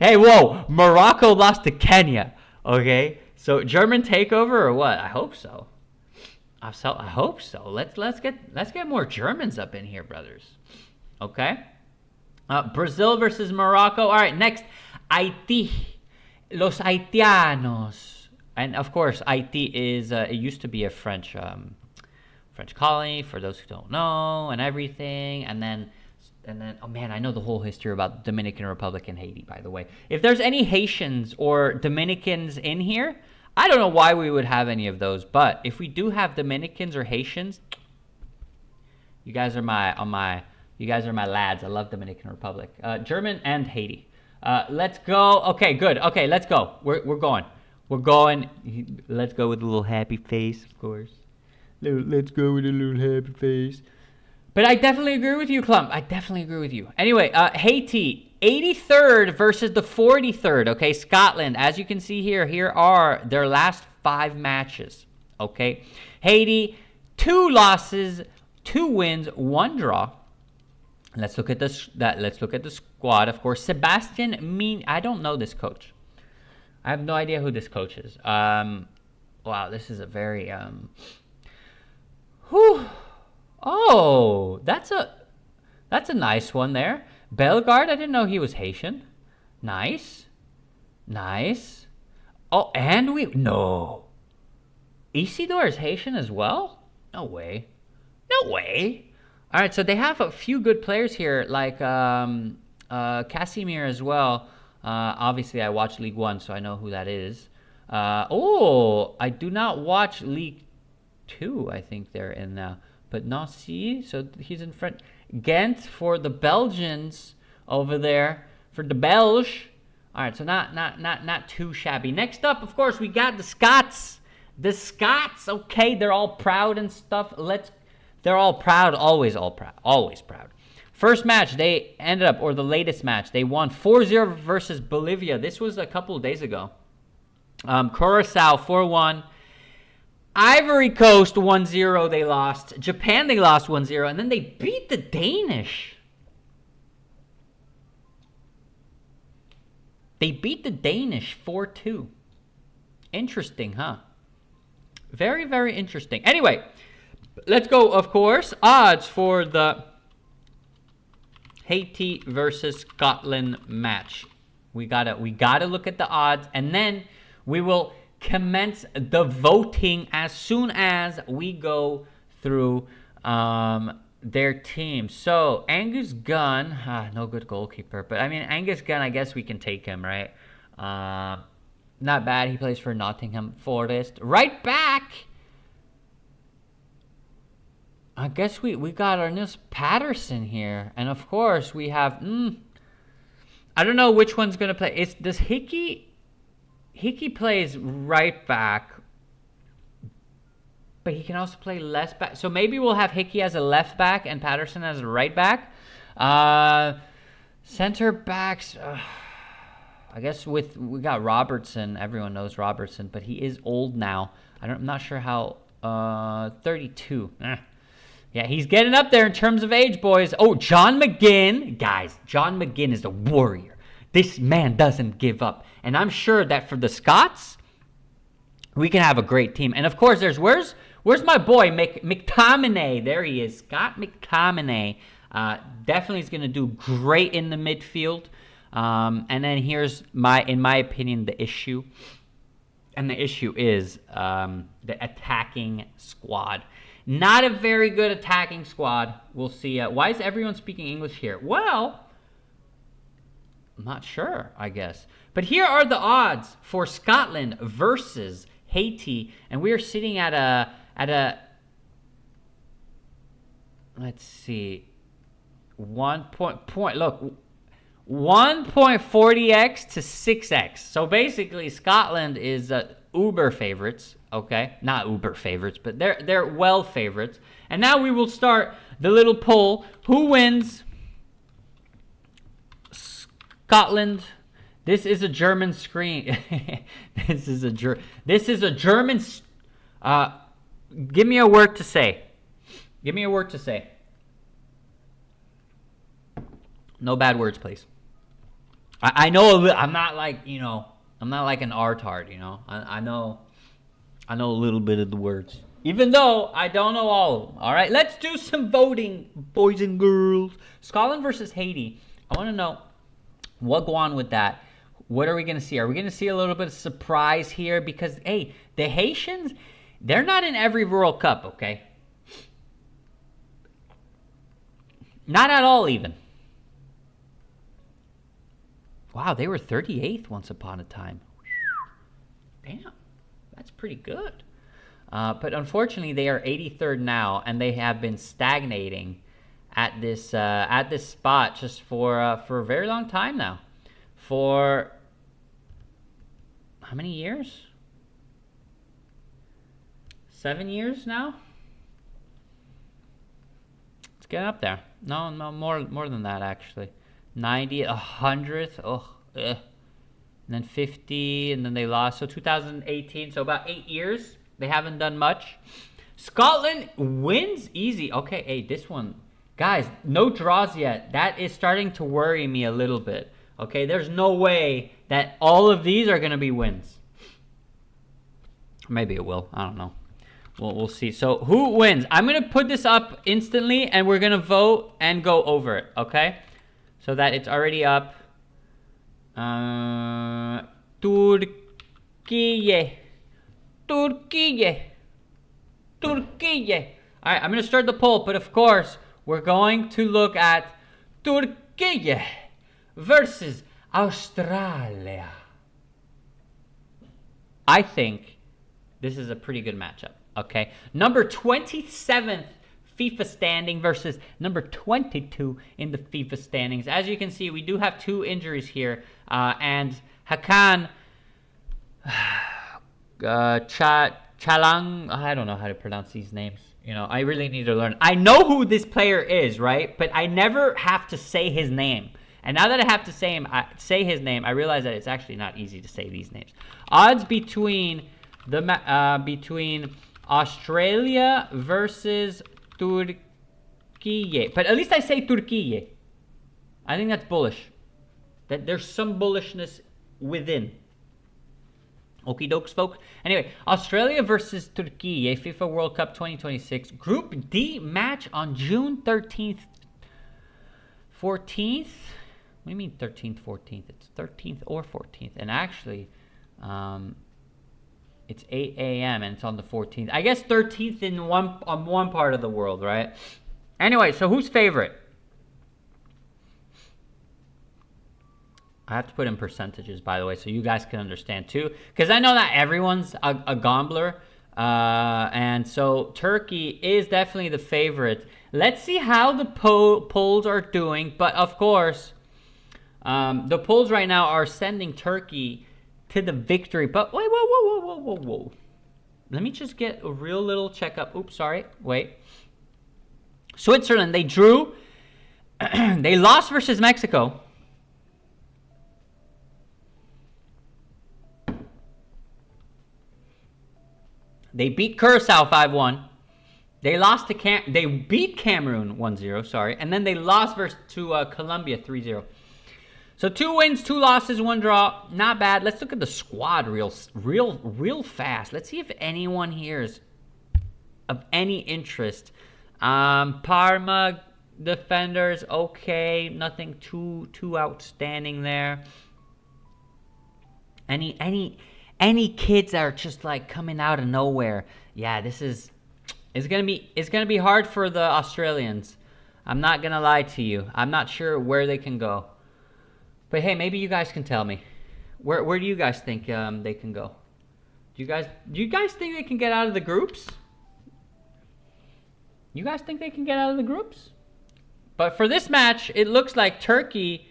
Hey, whoa. Morocco lost to Kenya, okay? So German takeover or what? I hope so. I hope so. Let's get more Germans up in here, brothers. Okay. Brazil versus Morocco. All right. Next, Haiti. Los Haitianos. And of course, Haiti is. It used to be a French colony. For those who don't know, and everything. And then, oh man, I know the whole history about Dominican Republic and Haiti. By the way, if there's any Haitians or Dominicans in here, I don't know why we would have any of those, but if we do have Dominicans or Haitians, you guys are my lads. I love Dominican Republic, German and Haiti. Let's go. Okay, good. Okay, let's go. We're going. Let's go with a little happy face, of course. Let's go with a little happy face. But I definitely agree with you, Clump. I definitely agree with you. Anyway, Haiti, 83rd versus the 43rd. Okay, Scotland. As you can see here are their last 5 matches. Okay, Haiti, 2 losses, 2 wins, 1 draw. Let's look at this. Let's look at the squad. Of course, Sebastian. I don't know this coach. I have no idea who this coach is. Wow, this is a very Oh, that's a nice one there. Bellegarde, I didn't know he was Haitian. Nice. Oh, and no. Isidore is Haitian as well? No way. All right, so they have a few good players here, like Casimir as well. Obviously, I watch League One, so I know who that is. I do not watch League Two. I think they're in now. But Nancy, so he's in front. Ghent for the Belgians over there, for the Belge. All right, so not too shabby. Next up, of course, we got the Scots. Okay, they're all proud and stuff. They're all proud, always proud. First match, they ended up, or the latest match, they won 4-0 versus Bolivia. This was a couple of days ago. Curacao 4-1. Ivory Coast 1-0, they lost. Japan, they lost 1-0. And then they beat the Danish. They beat the Danish 4-2. Interesting, huh? Very, very interesting. Anyway, let's go, of course. Odds for the Haiti versus Scotland match. We gotta look at the odds, and then we will commence the voting as soon as we go through their team. So Angus Gunn, no good goalkeeper, but I mean Angus Gunn, I guess we can take him, right? Not bad. He plays for Nottingham Forest. Right back, I guess we got our Nils Patterson here, and of course we have I don't know which one's gonna play. Does Hickey plays right back, but he can also play left back. So maybe we'll have Hickey as a left back and Patterson as a right back. Center backs, I guess we got Robertson. Everyone knows Robertson, but he is old now. I'm not sure how. 32. Yeah, he's getting up there in terms of age, boys. Oh, John McGinn. Guys, John McGinn is a warrior. This man doesn't give up. And I'm sure that for the Scots, we can have a great team. And of course, where's my boy, McTominay? There he is, Scott McTominay. Definitely is going to do great in the midfield. And then here's in my opinion, the issue. And the issue is the attacking squad. Not a very good attacking squad. We'll see. Why is everyone speaking English here? Well, I'm not sure, I guess. But here are the odds for Scotland versus Haiti. And we are sitting at a let's see, 1.40x to 6x. So basically, Scotland is uber favorites, okay? Not uber favorites, but they're well favorites. And now we will start the little poll. Who wins? Scotland. This is a German screen. This is a German. Give me a word to say. Give me a word to say. No bad words, please. I know I'm not like, I'm not like an artard, I know a little bit of the words. Even though I don't know all of them. All right, let's do some voting, boys and girls. Scotland versus Haiti. I want to know what go on with that. What are we going to see? Are we going to see a little bit of surprise here? Because, hey, the Haitians, they're not in every World Cup, okay? Not at all, even. Wow, they were 38th once upon a time. Damn, that's pretty good. But unfortunately, they are 83rd now, and they have been stagnating at this spot just for a very long time now. For how many years? 7 years now. Let's get up there. No, more than that actually. 90, 100th, and then 50, and then they lost. So 2018, so about 8 years. They haven't done much. Scotland wins easy. Okay, hey, this one, guys, no draws yet. That is starting to worry me a little bit. Okay, there's no way that all of these are going to be wins. Maybe it will. I don't know. We'll see. So who wins? I'm going to put this up instantly, and we're going to vote and go over it, okay? So that it's already up. Turkey. All right, I'm going to start the poll, but of course, we're going to look at Turkey versus Australia. I think this is a pretty good matchup, okay? Number 27th FIFA standing versus number 22 in the FIFA standings. As you can see, we do have 2 injuries here, and Hakan Chalang, I don't know how to pronounce these names. I really need to learn. I know who this player is, right? But I never have to say his name. And now that I have to say his name, I realize that it's actually not easy to say these names. Odds between Australia versus Turkey. But at least I say Turkey. I think that's bullish. That there's some bullishness within. Okie dokes, folks. Anyway, Australia versus Turkey, FIFA World Cup 2026. Group D match on June 13th, 14th. What do you mean 13th, 14th? It's 13th or 14th. And actually, it's 8 a.m. and it's on the 14th. I guess 13th on one part of the world, right? Anyway, so who's favorite? I have to put in percentages, by the way, so you guys can understand too. Because I know not everyone's a gambler. And so Turkey is definitely the favorite. Let's see how the polls are doing. But of course, the polls right now are sending Turkey to the victory. But wait, whoa. Let me just get a real little checkup. Oops, sorry. Wait. Switzerland, they drew. They lost versus Mexico. They beat Curacao 5-1. They lost to they beat Cameroon 1-0, sorry, and then they lost to Colombia 3-0. So 2 wins, 2 losses, 1 draw. Not bad. Let's look at the squad real fast. Let's see if anyone here is of any interest. Parma defenders, okay, nothing too outstanding there. Any kids that are just like coming out of nowhere? Yeah, it's gonna be hard for the Australians. I'm not gonna lie to you. I'm not sure where they can go. But hey, maybe you guys can tell me. Where do you guys think they can go? Do you guys think they can get out of the groups? You guys think they can get out of the groups? But for this match, it looks like Turkey,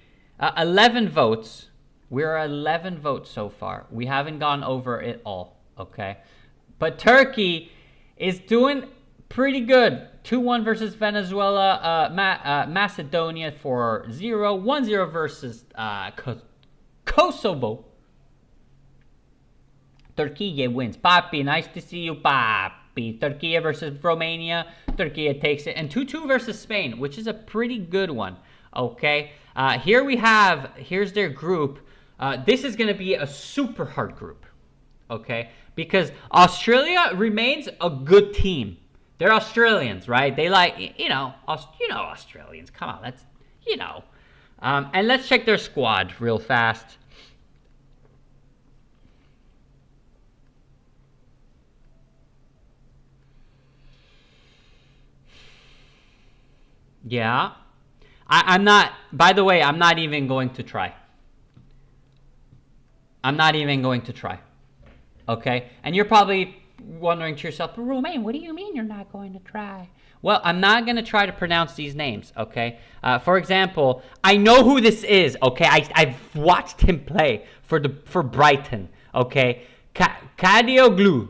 11 votes. We're 11 votes so far. We haven't gone over it all, okay? But Turkey is doing pretty good. 2-1 versus Venezuela. Macedonia 4-0. 1-0 versus Kosovo. Turkey wins. Papi, nice to see you, Papi. Turkey versus Romania. Turkey takes it. And 2-2 versus Spain, which is a pretty good one. Okay. Here's their group. This is going to be a super hard group. Okay. Because Australia remains a good team. They're Australians, right? They like, Australians. Come on, that's, and let's check their squad real fast. Yeah. I'm not, by the way, I'm not even going to try. Okay? And you're probably wondering to yourself, but Romain, what do you mean you're not going to try? Well, I'm not going to try to pronounce these names, okay? For example, I know who this is, okay? I've watched him play for Brighton, okay? Kadioglu.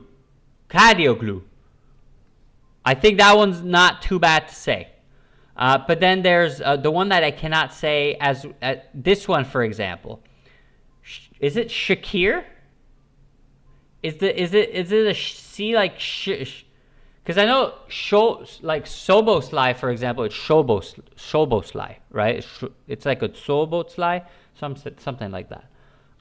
I think that one's not too bad to say. But then there's the one that I cannot say as this one, for example. Is it Shakir? Is it a C like sh? Because I know like Soboslai, for example, it's Soboslai, right? It's like a Soboslai, something like that.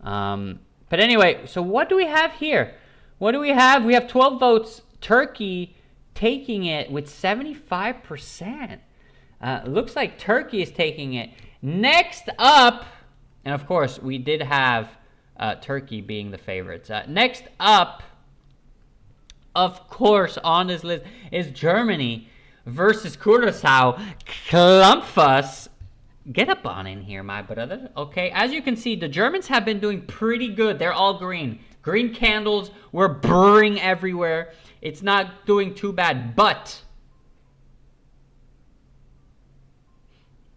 But anyway, so what do we have here? What do we have? We have 12 votes. Turkey taking it with 75%. Looks like Turkey is taking it. Next up, and of course, we did have Turkey being the favorites. Next up, of course, on this list is Germany versus Curacao. Klumpfuss. Get up on in here, my brother. Okay, as you can see, the Germans have been doing pretty good. They're all green. Green candles were burning everywhere. It's not doing too bad, but...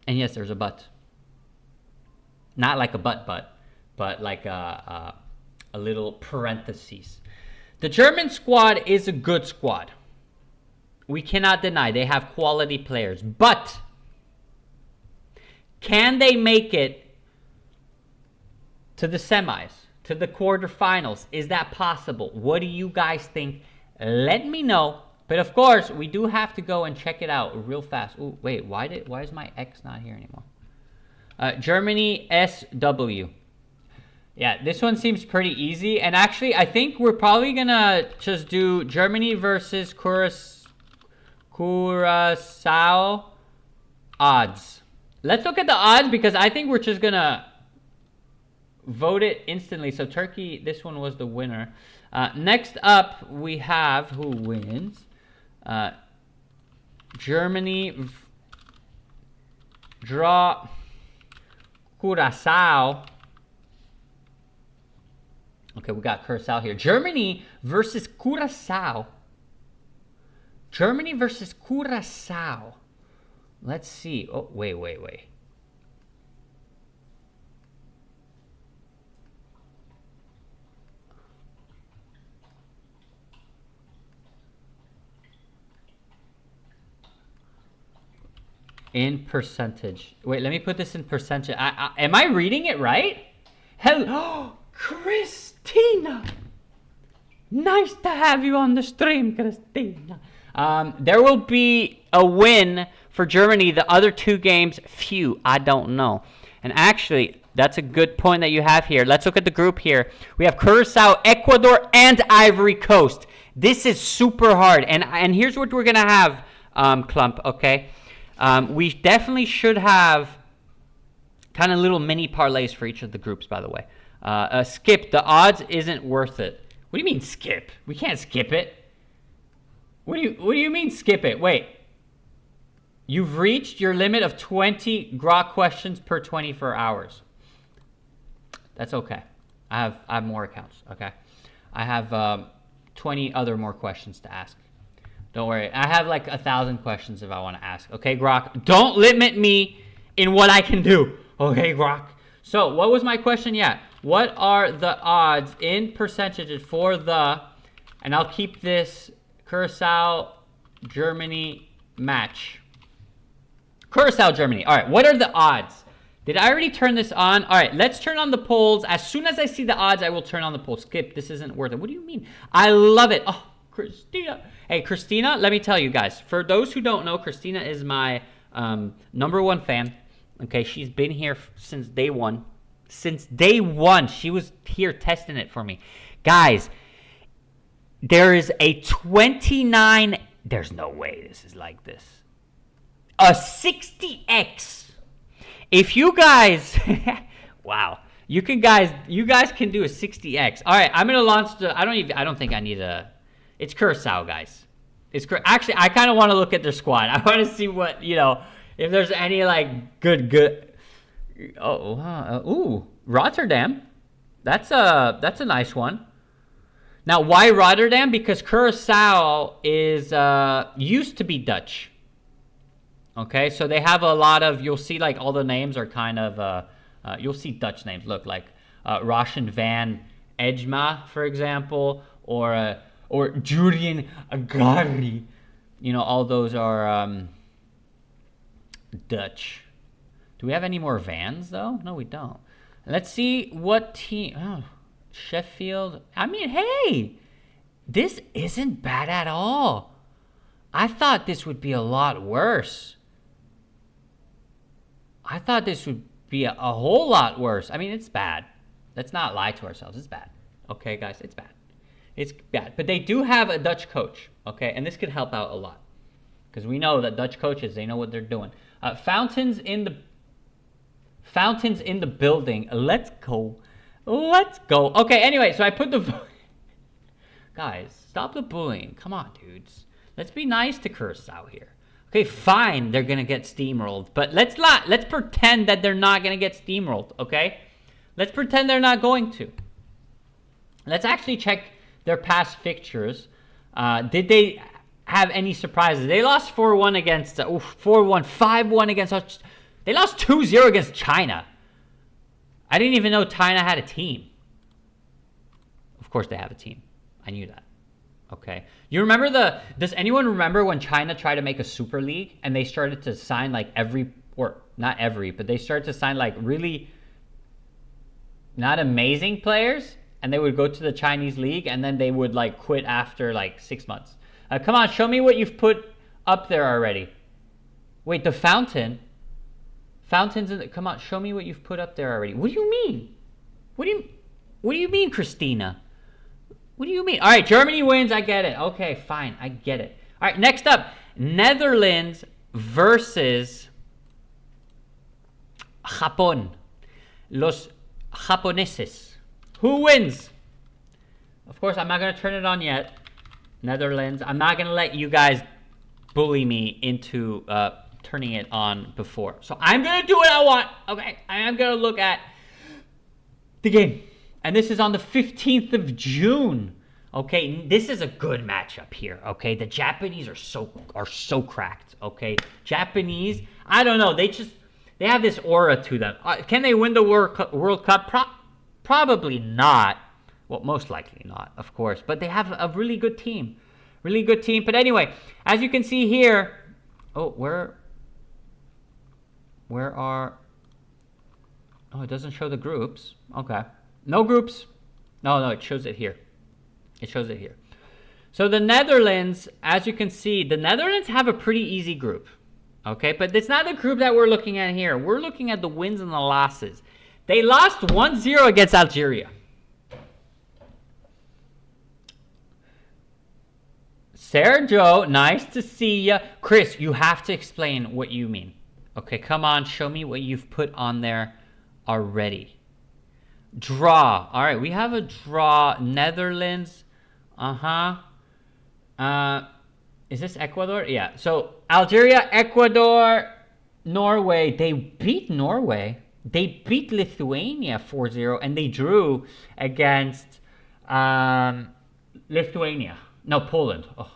And yes, there's a but. Not like a but like a little parentheses. The German squad is a good squad. We cannot deny they have quality players. But can they make it to the semis, to the quarterfinals? Is that possible? What do you guys think? Let me know. But of course, we do have to go and check it out real fast. Oh, wait, why is my X not here anymore? Germany SW. Yeah, this one seems pretty easy. And actually, I think we're probably going to just do Germany versus Curacao odds. Let's look at the odds because I think we're just going to vote it instantly. So Turkey, this one was the winner. Next up, we have who wins. Germany draw Curacao. Okay, we got Curacao here. Germany versus Curacao. Germany versus Curacao. Let's see. Oh, wait. In percentage. Wait, let me put this in percentage. Am I reading it right? Hello, Christina. Nice to have you on the stream, Christina. There will be a win for Germany. The other two games, phew, I don't know. And actually, that's a good point that you have here. Let's look at the group here. We have Curacao, Ecuador, and Ivory Coast. This is super hard. And here's what we're going to have, Klump, okay? We definitely should have kind of little mini parlays for each of the groups, by the way. Skip, the odds isn't worth it. What do you mean skip? We can't skip it. What do you mean skip it? Wait. You've reached your limit of 20 Grok questions per 24 hours. That's okay. I have more accounts, okay? I have 20 other more questions to ask. Don't worry. I have like 1,000 questions if I want to ask. Okay, Grok? Don't limit me in what I can do. Okay, Grok? So, what was my question? Yeah. What are the odds in percentages for the And I'll keep this Curacao, Germany match. Curacao, Germany. All right, what are the odds? Did I already turn this on? All right, let's turn on the polls. As soon as I see the odds, I will turn on the polls. Skip, this isn't worth it. What do you mean? I love it. Oh, Christina. Hey, Christina, let me tell you guys. For those who don't know, Christina is my #1 fan. Okay, she's been here since day one. Since day one, she was here testing it for me. Guys, there is a 29... There's no way this is like this. A 60x. If you guys, wow, you guys can do a 60x. All right, I'm gonna launch the. I don't think I need a. It's Curacao, guys. Actually, I kind of want to look at their squad. I want to see what if there's any like good. Ooh, Rotterdam. That's a nice one. Now, why Rotterdam? Because Curacao is used to be Dutch. Okay, so they have a lot of, you'll see like all the names are kind of, you'll see Dutch names, look like Roshan van Ejma, for example, or Julian Agari. All those are Dutch. Do we have any more Vans though? No, we don't. Let's see what team, Sheffield. I mean, hey, this isn't bad at all. I thought this would be a lot worse. I thought this would be a whole lot worse. I mean, it's bad. Let's not lie to ourselves. It's bad. Okay, guys, it's bad. It's bad. But they do have a Dutch coach, okay? And this could help out a lot. Because we know that Dutch coaches, they know what they're doing. Fountains in the building. Let's go. Let's go. Okay, anyway, so I put the... Guys, stop the bullying. Come on, dudes. Let's be nice to Curacao here. Okay, fine, they're going to get steamrolled. But let's pretend that they're not going to get steamrolled, okay? Let's pretend they're not going to. Let's actually check their past fixtures. Did they have any surprises? They lost 4-1 against... 4-1, 5-1 against... They lost 2-0 against China. I didn't even know China had a team. Of course they have a team. I knew that. Okay. You remember does anyone remember when China tried to make a super league and they started to sign like not every, but they started to sign like really not amazing players, and they would go to the Chinese league and then they would like quit after like 6 months. Come on, show me what you've put up there already. Wait, the fountains come on, show me what you've put up there already. What do you mean? What do you mean, Christina? What do you mean? All right, Germany wins. I get it. Okay, fine. I get it. All right, next up, Netherlands versus Japón. Los japoneses. Who wins? Of course, I'm not going to turn it on yet. Netherlands. I'm not going to let you guys bully me into turning it on before. So I'm going to do what I want. Okay, I am going to look at the game. And this is on the 15th of June. Okay, this is a good matchup here. Okay, the Japanese are so cracked. Okay, Japanese, I don't know. They have this aura to them. Can they win the World Cup? Probably not. Well, most likely not, of course. But they have a really good team. Really good team. But anyway, as you can see here, where are? Oh, it doesn't show the groups. Okay. No groups. No, it shows it here. It shows it here. So the Netherlands, as you can see, the Netherlands have a pretty easy group. Okay, but it's not the group that we're looking at here. We're looking at the wins and the losses. They lost 1-0 against Algeria. Sergio, nice to see ya. Chris, you have to explain what you mean. Okay, come on, show me what you've put on there already. Draw. All right, we have a draw. Netherlands. Is this Ecuador? Yeah. So Algeria, Ecuador, Norway. They beat Norway. They beat Lithuania 4-0, and they drew against Lithuania. No, Poland. Oh.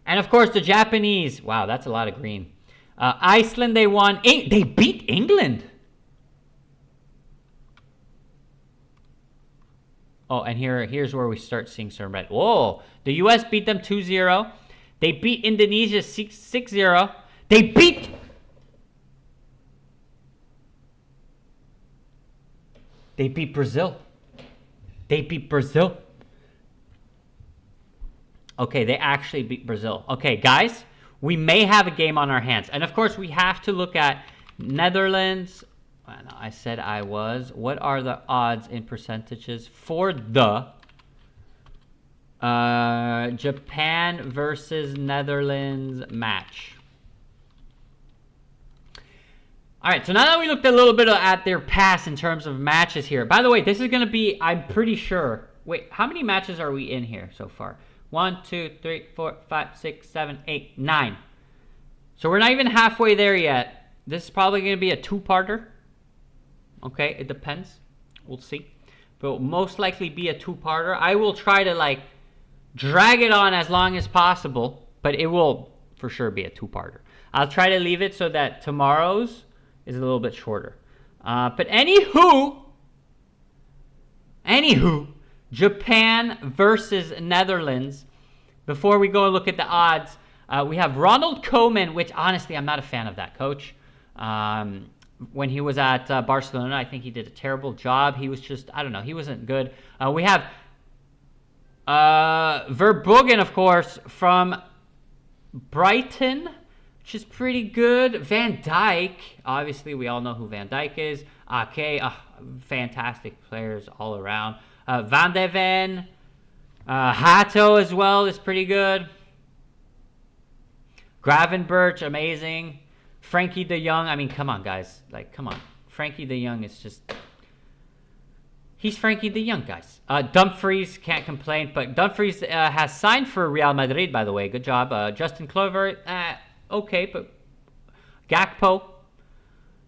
And of course, the Japanese. Wow, that's a lot of green. Iceland, they won. They beat England. Oh, and here's where we start seeing some red. Whoa, the U.S. beat them 2-0. They beat Indonesia 6-0. They beat... They beat Brazil. They beat Brazil. Okay, they actually beat Brazil. Okay, guys, we may have a game on our hands. And, of course, we have to look at Netherlands. I said I was. What are the odds in percentages for the Japan versus Netherlands match? All right, so now that we looked a little bit at their past in terms of matches here. By the way, this is going to be, I'm pretty sure. Wait, how many matches are we in here so far? 1, 2, 3, 4, 5, 6, 7, 8, 9. So we're not even halfway there yet. This is probably going to be a two-parter. Okay, it depends. We'll see. But it will most likely be a two-parter. I will try to, like, drag it on as long as possible. But it will, for sure, be a two-parter. I'll try to leave it so that tomorrow's is a little bit shorter. But anywho, Japan versus Netherlands. Before we go look at the odds, we have Ronald Koeman, which honestly, I'm not a fan of that coach. When he was at Barcelona, I think he did a terrible job. He was just, I don't know, he wasn't good. We have Verbruggen, of course, from Brighton, which is pretty good. Van Dijk, obviously we all know who Van Dijk is. Ake, fantastic players all around. Van de Ven, Hato as well is pretty good. Gravenberch, amazing. Frankie de Jong, I mean, come on, guys. Like, come on. Frankie de Jong is just... He's Frankie de Jong, guys. Dumfries, can't complain. But Dumfries has signed for Real Madrid, by the way. Good job. Justin Kluivert, okay, but... Gakpo.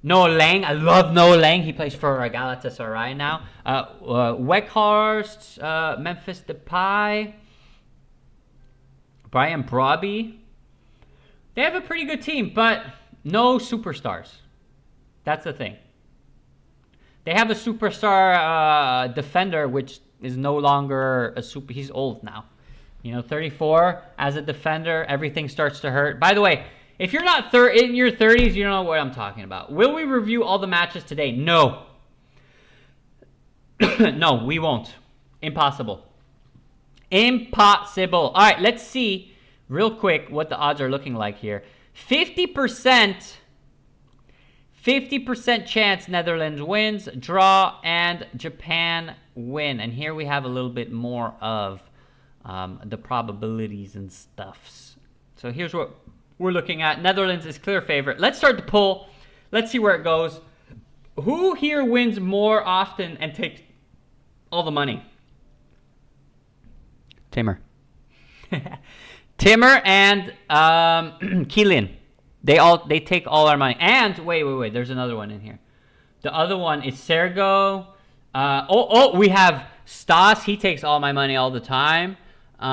Noah Lang, I love Noah Lang. He plays for Galatasaray now. Weghorst, Memphis Depay. Brian Brobby. They have a pretty good team, but... no superstars. That's the thing. They have a superstar defender, which is no longer a super... He's old now. 34 as a defender, everything starts to hurt. By the way, if you're not in your 30s, you don't know what I'm talking about. Will we review all the matches today? No. No, we won't. Impossible. Impossible. All right, let's see real quick what the odds are looking like here. 50% chance Netherlands wins, draw, and Japan win. And here we have a little bit more of the probabilities and stuffs. So here's what we're looking at. Netherlands is clear favorite. Let's start the poll. Let's see where it goes. Who here wins more often and takes all the money? Timmer. Timmer and Kylian. They take all our money. And wait. There's another one in here. The other one is Sergo. We have Stas. He takes all my money all the time. Who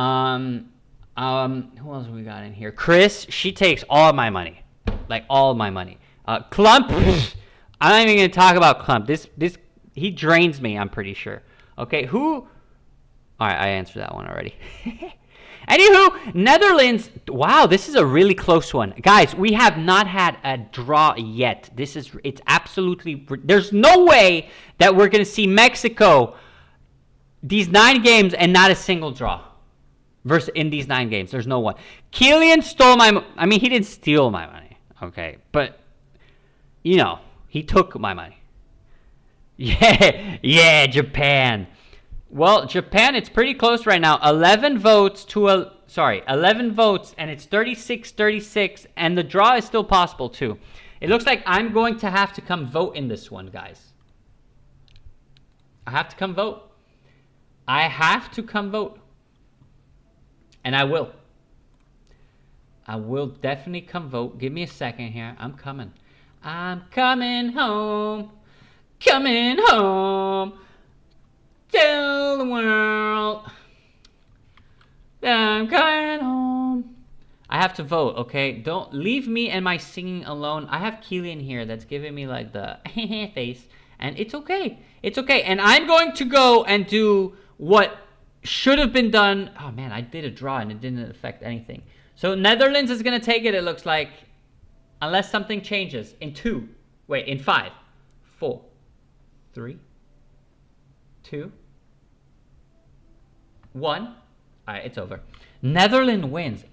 else have we got in here? Chris. She takes all my money, like all my money. Klump. I'm not even gonna talk about Klump. This he drains me. I'm pretty sure. Okay. Who? All right. I answered that one already. Anywho, Netherlands, wow, this is a really close one. Guys, we have not had a draw yet. It's absolutely, there's no way that we're going to see Mexico these 9 games and not a single draw versus in these 9 games. There's no one. Kylian stole he didn't steal my money, okay? But, he took my money. Yeah, Japan. Well, Japan, it's pretty close right now. 11 votes, and it's 36-36, and the draw is still possible, too. It looks like I'm going to have to come vote in this one, guys. I have to come vote. And I will. I will definitely come vote. Give me a second here. I'm coming. I'm coming home. Coming home. Tell the world that I'm coming home. I have to vote, okay? Don't leave me and my singing alone. I have Kylian here that's giving me like the face, and it's okay. It's okay. And I'm going to go and do what should have been done. Oh man, I did a draw and it didn't affect anything. So Netherlands is going to take it, it looks like, unless something changes. In 5, 4, 3, 2, 1. All right, it's over. Netherlands wins.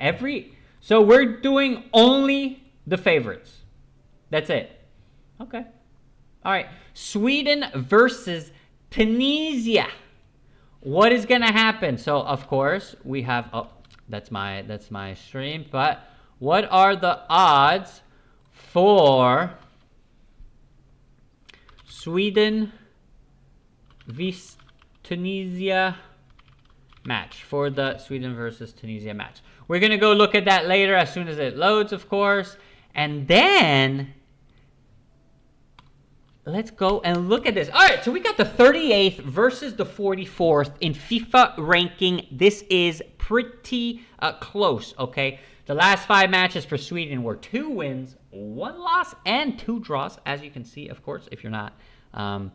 So we're doing only the favorites. That's it. Okay. All right. Sweden versus Tunisia. What is going to happen? So, of course, we have... Oh, that's my stream. But what are the odds for Sweden vs Tunisia match? For the Sweden versus Tunisia match. We're going to go look at that later as soon as it loads, of course. And then... let's go and look at this. All right, so we got the 38th versus the 44th in FIFA ranking. This is pretty close, okay? The last 5 matches for Sweden were 2 wins, 1 loss, and 2 draws, as you can see, of course, if you're not a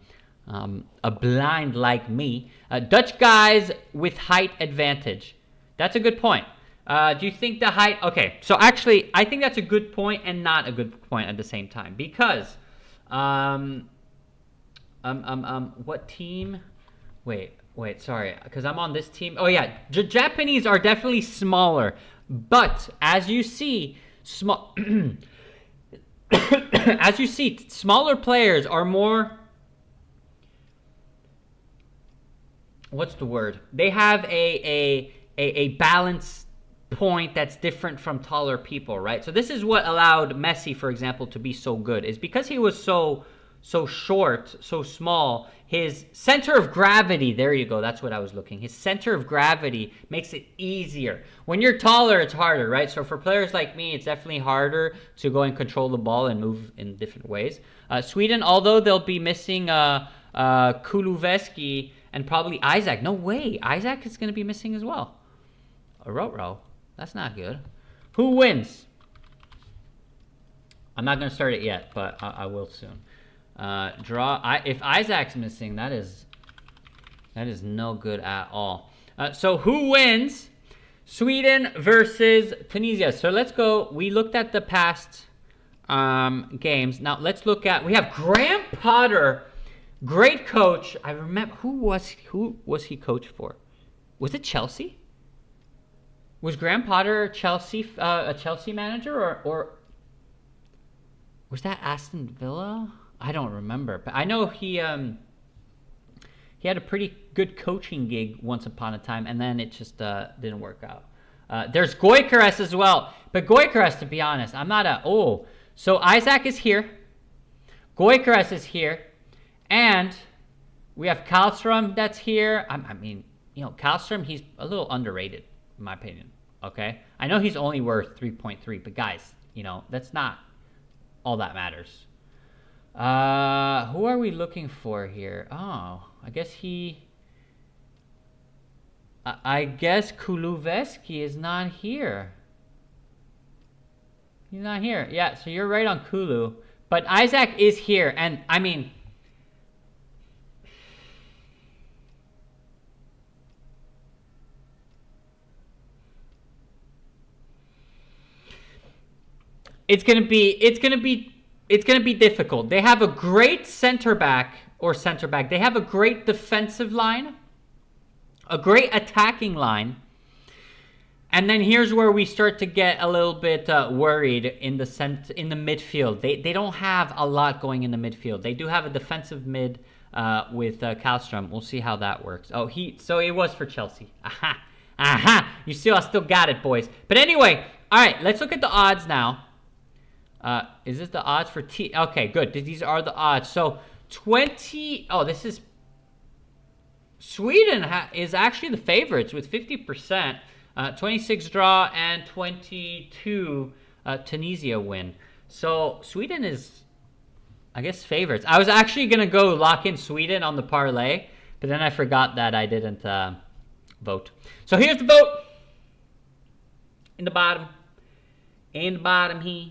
blind like me. Dutch guys with height advantage. That's a good point. Do you think the height... Okay, so actually, I think that's a good point and not a good point at the same time. Because... what team? Wait, sorry, because I'm on this team. Oh yeah, Japanese are definitely smaller, but as you see, smaller players are more. What's the word? They have a balance point that's different from taller people, right? So this is what allowed Messi, for example, to be so good, is because he was so short, so small, his center of gravity, there you go, that's what I was looking. His center of gravity makes it easier. When you're taller, it's harder, right? So for players like me, it's definitely harder to go and control the ball and move in different ways. Sweden, although they'll be missing Kulusevski and probably Isaac. No way, Isaac is going to be missing as well. Roro, that's not good. Who wins? I'm not going to start it yet, but I will soon. Draw. If Isaac's missing, that is no good at all. So who wins? Sweden versus Tunisia. So let's go. We looked at the past games. Now let's look at. We have Graham Potter, great coach. I remember who was he coach for? Was it Chelsea? Was Graham Potter Chelsea a Chelsea manager or was that Aston Villa? I don't remember, but I know he had a pretty good coaching gig once upon a time, and then it just didn't work out. There's Gyökeres as well, but Gyökeres, to be honest, I'm not a... Oh, so Isaac is here, Gyökeres is here, and we have Karlström that's here. I mean, you know, Karlström, he's a little underrated, in my opinion, okay? I know he's only worth 3.3, but guys, you know, that's not all that matters. Who are we looking for here? Oh, I guess I guess Kulusevski is not here. He's not here. Yeah, so you're right on Kulu. But Isaac is here, and I mean... It's gonna be difficult. They have a great center back. They have a great defensive line, a great attacking line. And then here's where we start to get a little bit worried in the midfield. They don't have a lot going in the midfield. They do have a defensive mid with Karlström. We'll see how that works. Oh, so it was for Chelsea. Aha. You see, I still got it, boys. But anyway, all right, let's look at the odds now. Is this the odds for T? Okay, good. These are the odds. So 20. Oh, this is Sweden is actually the favorites with 50%. 26 draw and 22 Tunisia win. So Sweden is, I guess, favorites. I was actually gonna go lock in Sweden on the parlay, but then I forgot that I didn't vote. So here's the vote. In the bottom here.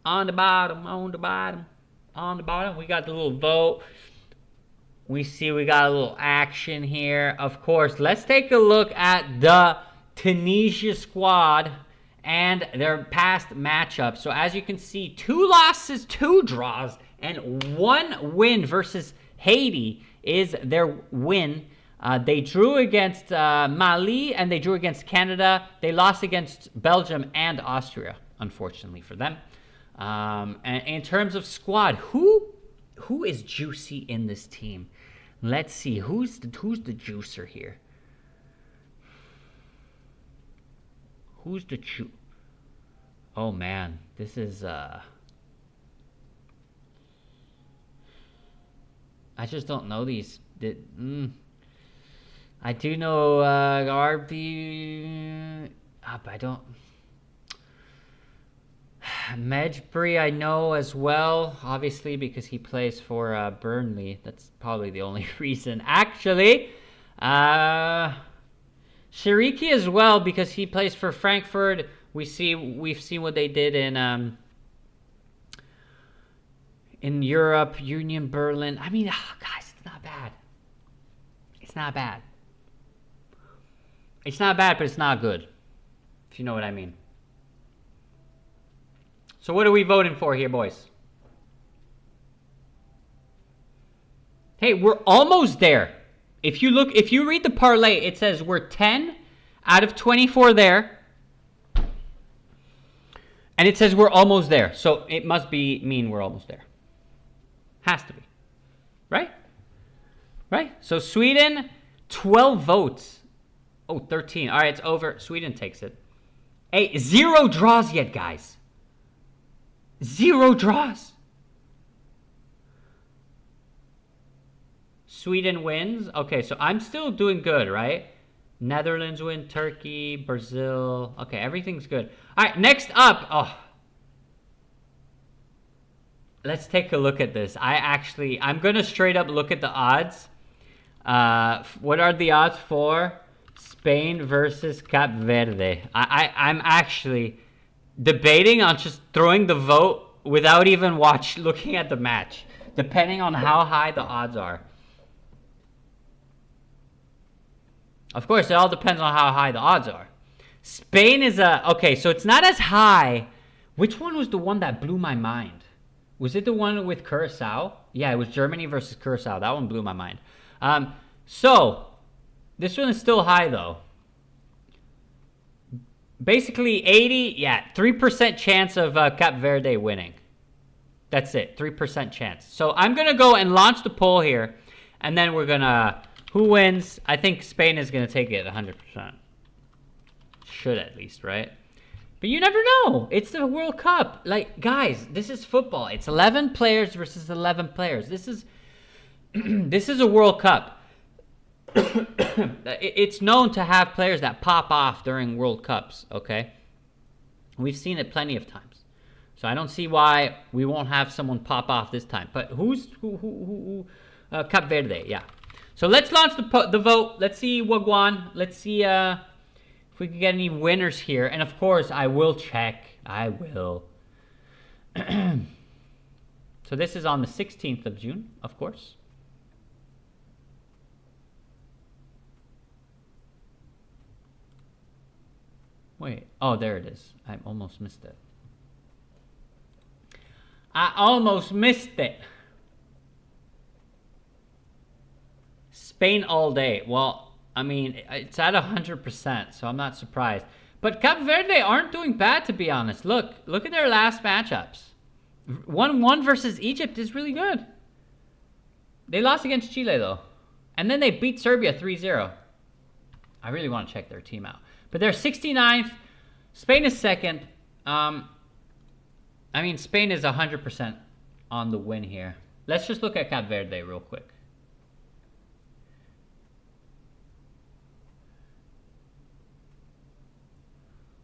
On the bottom, we got the little vote. We see we got a little action here. Of course, let's take a look at the Tunisia squad and their past matchups. So as you can see, 2 losses, 2 draws, and 1 win versus Haiti is their win. They drew against Mali and they drew against Canada. They lost against Belgium and Austria, unfortunately for them. And in terms of squad, who is juicy in this team? Let's see, who's the juicer here? Who's the Oh man, this is I just don't know these. I do know RB, but I don't. Medjbury I know as well, obviously, because he plays for Burnley. That's probably the only reason. Actually, Shiriki as well, because he plays for Frankfurt. We've seen what they did in Europe, Union Berlin. I mean, guys, it's not bad. It's not bad. It's not bad, but it's not good, if you know what I mean. So what are we voting for here, boys? Hey, we're almost there. If you read the parlay, it says we're 10 out of 24 there. And it says we're almost there. So it must mean we're almost there. Has to be. Right? Right? So Sweden, 12 votes. Oh, 13. All right, it's over. Sweden takes it. Hey, 0 draws yet, guys. 0 draws. Sweden wins. Okay, so I'm still doing good, right? Netherlands win, Turkey, Brazil. Okay, everything's good. All right, next up. Let's take a look at this. I'm going to straight up look at the odds. What are the odds for Spain versus Cape Verde? I'm actually debating on just throwing the vote without even looking at the match, depending on how high the odds are. Of course, it all depends on how high the odds are. Spain is okay, so it's not as high. Which one was the one that blew my mind? Was it the one with Curacao? Yeah, it was Germany versus Curacao. That one blew my mind. So this one is still high though. Basically 3% chance of Cape Verde winning. That's it, 3% chance. So I'm going to go and launch the poll here, and then we're going to, who wins? I think Spain is going to take it 100%. Should at least, right? But you never know. It's the World Cup. Like, guys, this is football. It's 11 players versus 11 players. This is a World Cup. It's known to have players that pop off during World Cups, okay? We've seen it plenty of times. So I don't see why we won't have someone pop off this time. But who Cape Verde, yeah. So let's launch the vote. Let's see Wagwan. Let's see if we can get any winners here. And of course, I will check. I will. So this is on the 16th of June, of course. Wait. Oh, there it is. I almost missed it. Spain all day. Well, I mean, it's at 100%, so I'm not surprised. But Cape Verde aren't doing bad, to be honest. Look at their last matchups. 1-1 versus Egypt is really good. They lost against Chile, though. And then they beat Serbia 3-0. I really want to check their team out. But they're 69th. Spain is second. I mean, Spain is 100% on the win here. Let's just look at Cape Verde real quick.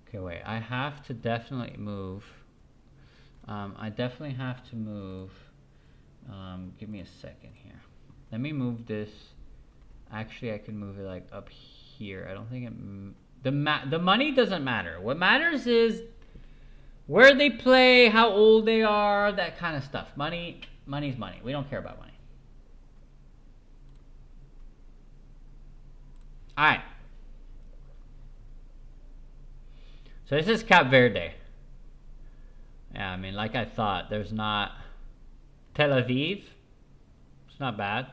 Okay, wait. I have to definitely move. I definitely have to move. Give me a second here. Let me move this. Actually, I can move it like up here. I don't think it... The money doesn't matter. What matters is where they play, how old they are, that kind of stuff. Money's money. We don't care about money. All right. So this is Cape Verde. Yeah, I mean, like I thought, there's not Tel Aviv. It's not bad.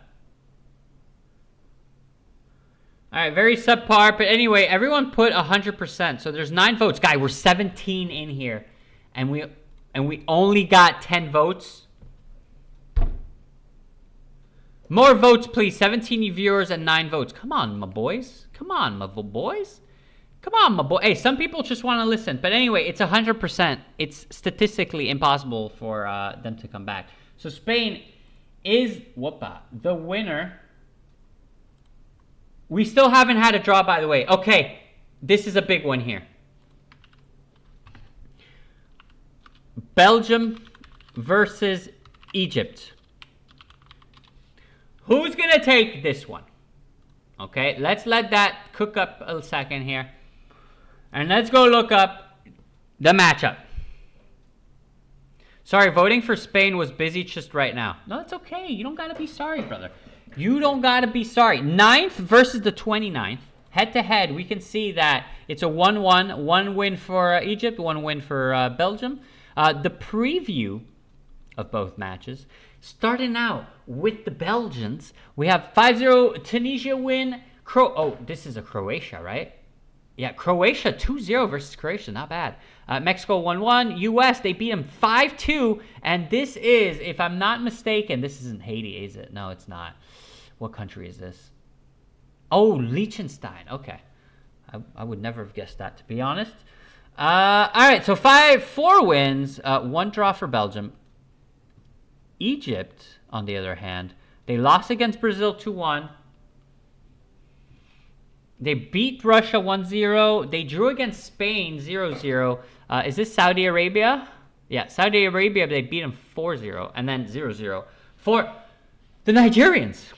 All right, very subpar. But anyway, everyone put 100%. So there's 9 votes. Guy, we're 17 in here. And we only got 10 votes. More votes, please. 17 viewers and 9 votes. Come on, my boys. Come on, my boys. Come on, my boy. Hey, some people just want to listen. But anyway, it's 100%. It's statistically impossible for them to come back. So Spain is the winner. We still haven't had a draw, by the way. Okay, this is a big one here. Belgium versus Egypt. Who's going to take this one? Okay, let's let that cook up a second here. And let's go look up the matchup. Sorry, voting for Spain was busy just right now. No, it's okay. You don't got to be sorry, brother. You don't got to be sorry. 9th versus the 29th. Head-to-head, we can see that it's a 1-1. 1 win for Egypt, 1 win for Belgium. The preview of both matches, starting out with the Belgians, we have 5-0 Tunisia win. This is a Croatia, right? Yeah, Croatia 2-0 versus Croatia, not bad. Mexico 1-1. US, they beat them 5-2. And this is, if I'm not mistaken, this isn't Haiti, is it? No, it's not. What country is this? Oh, Liechtenstein. Okay. I would never have guessed that, to be honest. All right, so 4 wins, 1 draw for Belgium. Egypt, on the other hand, they lost against Brazil 2-1. They beat Russia 1-0. They drew against Spain 0-0. Is this Saudi Arabia? Yeah, Saudi Arabia, they beat them 4-0 and then 0-0 for the Nigerians.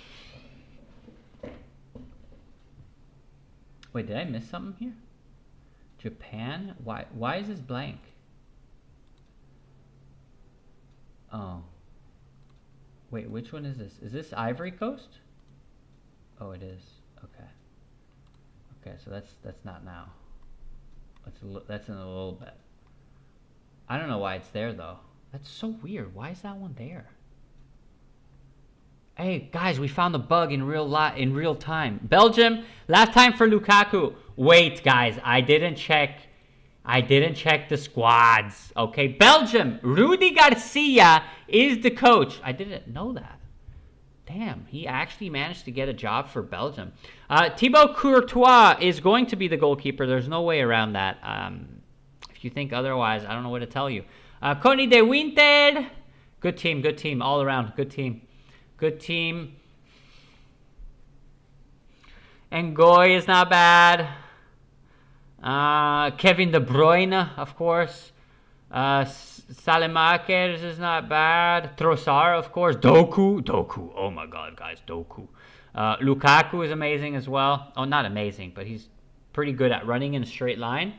Wait, did I miss something here? Japan? Why is this blank? Oh. Wait, which one is this? Is this Ivory Coast? Oh, it is. Okay. Okay, so that's not now. That's in a little bit. I don't know why it's there though. That's so weird. Why is that one there? Hey guys, we found the bug in real time. Belgium, last time for Lukaku. Wait, guys, I didn't check the squads. Okay, Belgium, Rudi Garcia is the coach. I didn't know that. Damn, he actually managed to get a job for Belgium. Thibaut Courtois is going to be the goalkeeper. There's no way around that. If you think otherwise, I don't know what to tell you. Connie de Winter, good team, all around, good team. Ngoy is not bad. Kevin De Bruyne, of course. Salemakers is not bad. Trossard, of course. Doku. Oh my God, guys, Doku. Lukaku is amazing as well. Oh, not amazing, but he's pretty good at running in a straight line.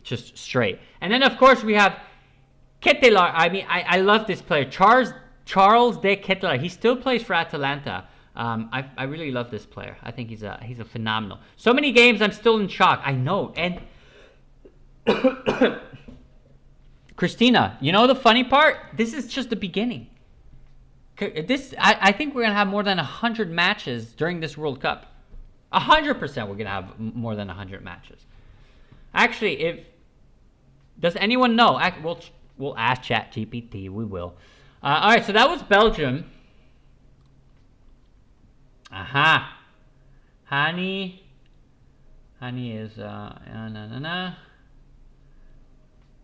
Just straight. And then, of course, we have Ketelaere. I mean, I love this player. Charles de Ketelaere. He still plays for Atalanta. I really love this player. I think he's a phenomenal. So many games, I'm still in shock. I know. And Christina, you know the funny part? This is just the beginning. I think we're gonna have more than 100 matches during this World Cup. 100% we're gonna have more than 100 matches. Actually, does anyone know? We'll ask ChatGPT. We will. All right, so that was Belgium. Aha. Hani is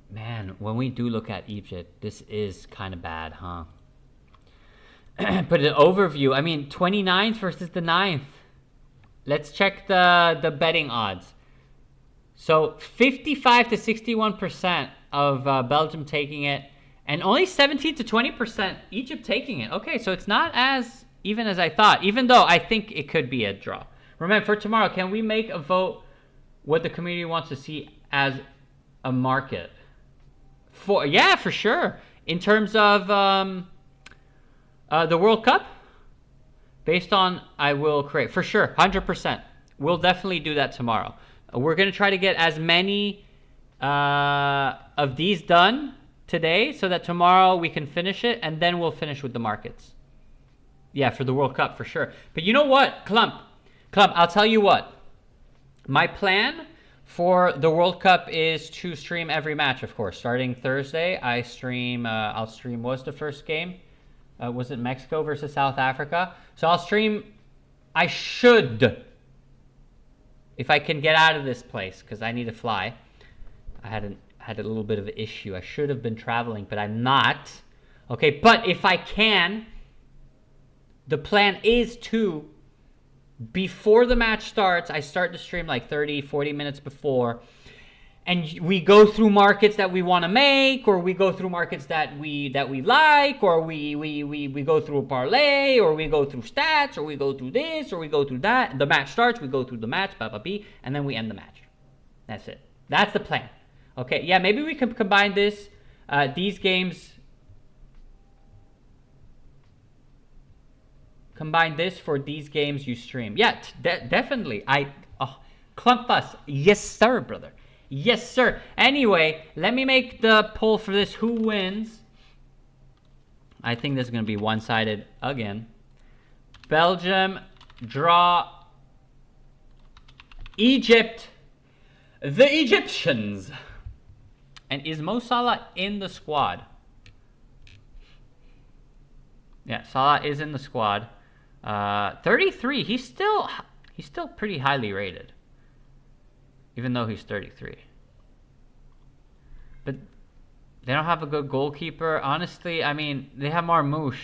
Man, when we do look at Egypt, this is kind of bad, huh? But the overview, I mean, 29th versus the 9th. Let's check the betting odds. So 55 to 61% of Belgium taking it, and only 17 to 20% Egypt taking it. Okay, so it's not as even as I thought, even though I think it could be a draw. Remember, for tomorrow, can we make a vote what the community wants to see as a market? Yeah, for sure. In terms of the World Cup, based on I will create, for sure, 100%. We'll definitely do that tomorrow. We're going to try to get as many of these done today so that tomorrow we can finish it, and then we'll finish with the markets. Yeah, for the World Cup, for sure. But you know what, Clump, I'll tell you what. My plan for the World Cup is to stream every match, of course. Starting Thursday, I'll stream, what was the first game? Was it Mexico versus South Africa? So I'll stream, I should, if I can get out of this place, because I need to fly. I had a little bit of an issue. I should have been traveling, but I'm not. Okay, but if I can, the plan is to, before the match starts, I start to stream like 30, 40 minutes before, and we go through markets that we want to make, or we go through markets that we like, or we go through a parlay, or we go through stats, or we go through this, or we go through that. The match starts, we go through the match, and then we end the match. That's it. That's the plan. Okay, yeah, maybe we can combine this, these games. Combine this for these games you stream. Yeah, definitely. Clump us. Yes, sir, brother. Yes, sir. Anyway, let me make the poll for this. Who wins? I think this is going to be one-sided again. Belgium, draw. Egypt. The Egyptians. And is Mo Salah in the squad? Yeah, Salah is in the squad. 33. He's still pretty highly rated, even though he's 33. But they don't have a good goalkeeper. Honestly, I mean, they have Marmoush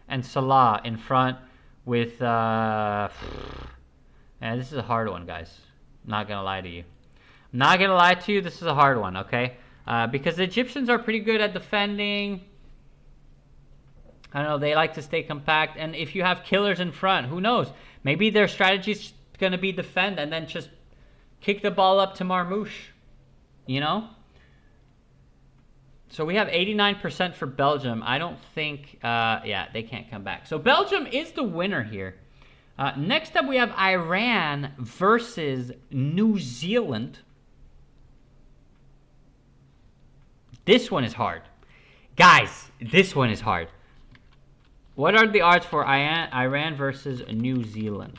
and Salah in front with. Yeah, this is a hard one, guys. I'm not gonna lie to you. This is a hard one, okay? Because the Egyptians are pretty good at defending. I don't know, they like to stay compact, and if you have killers in front, who knows? Maybe their strategy is going to be defend and then just kick the ball up to Marmoush, you know? So we have 89% for Belgium. I don't think, yeah, they can't come back. So Belgium is the winner here. Next up, we have Iran versus New Zealand. This one is hard. Guys, this one is hard. What are the odds for Iran versus New Zealand?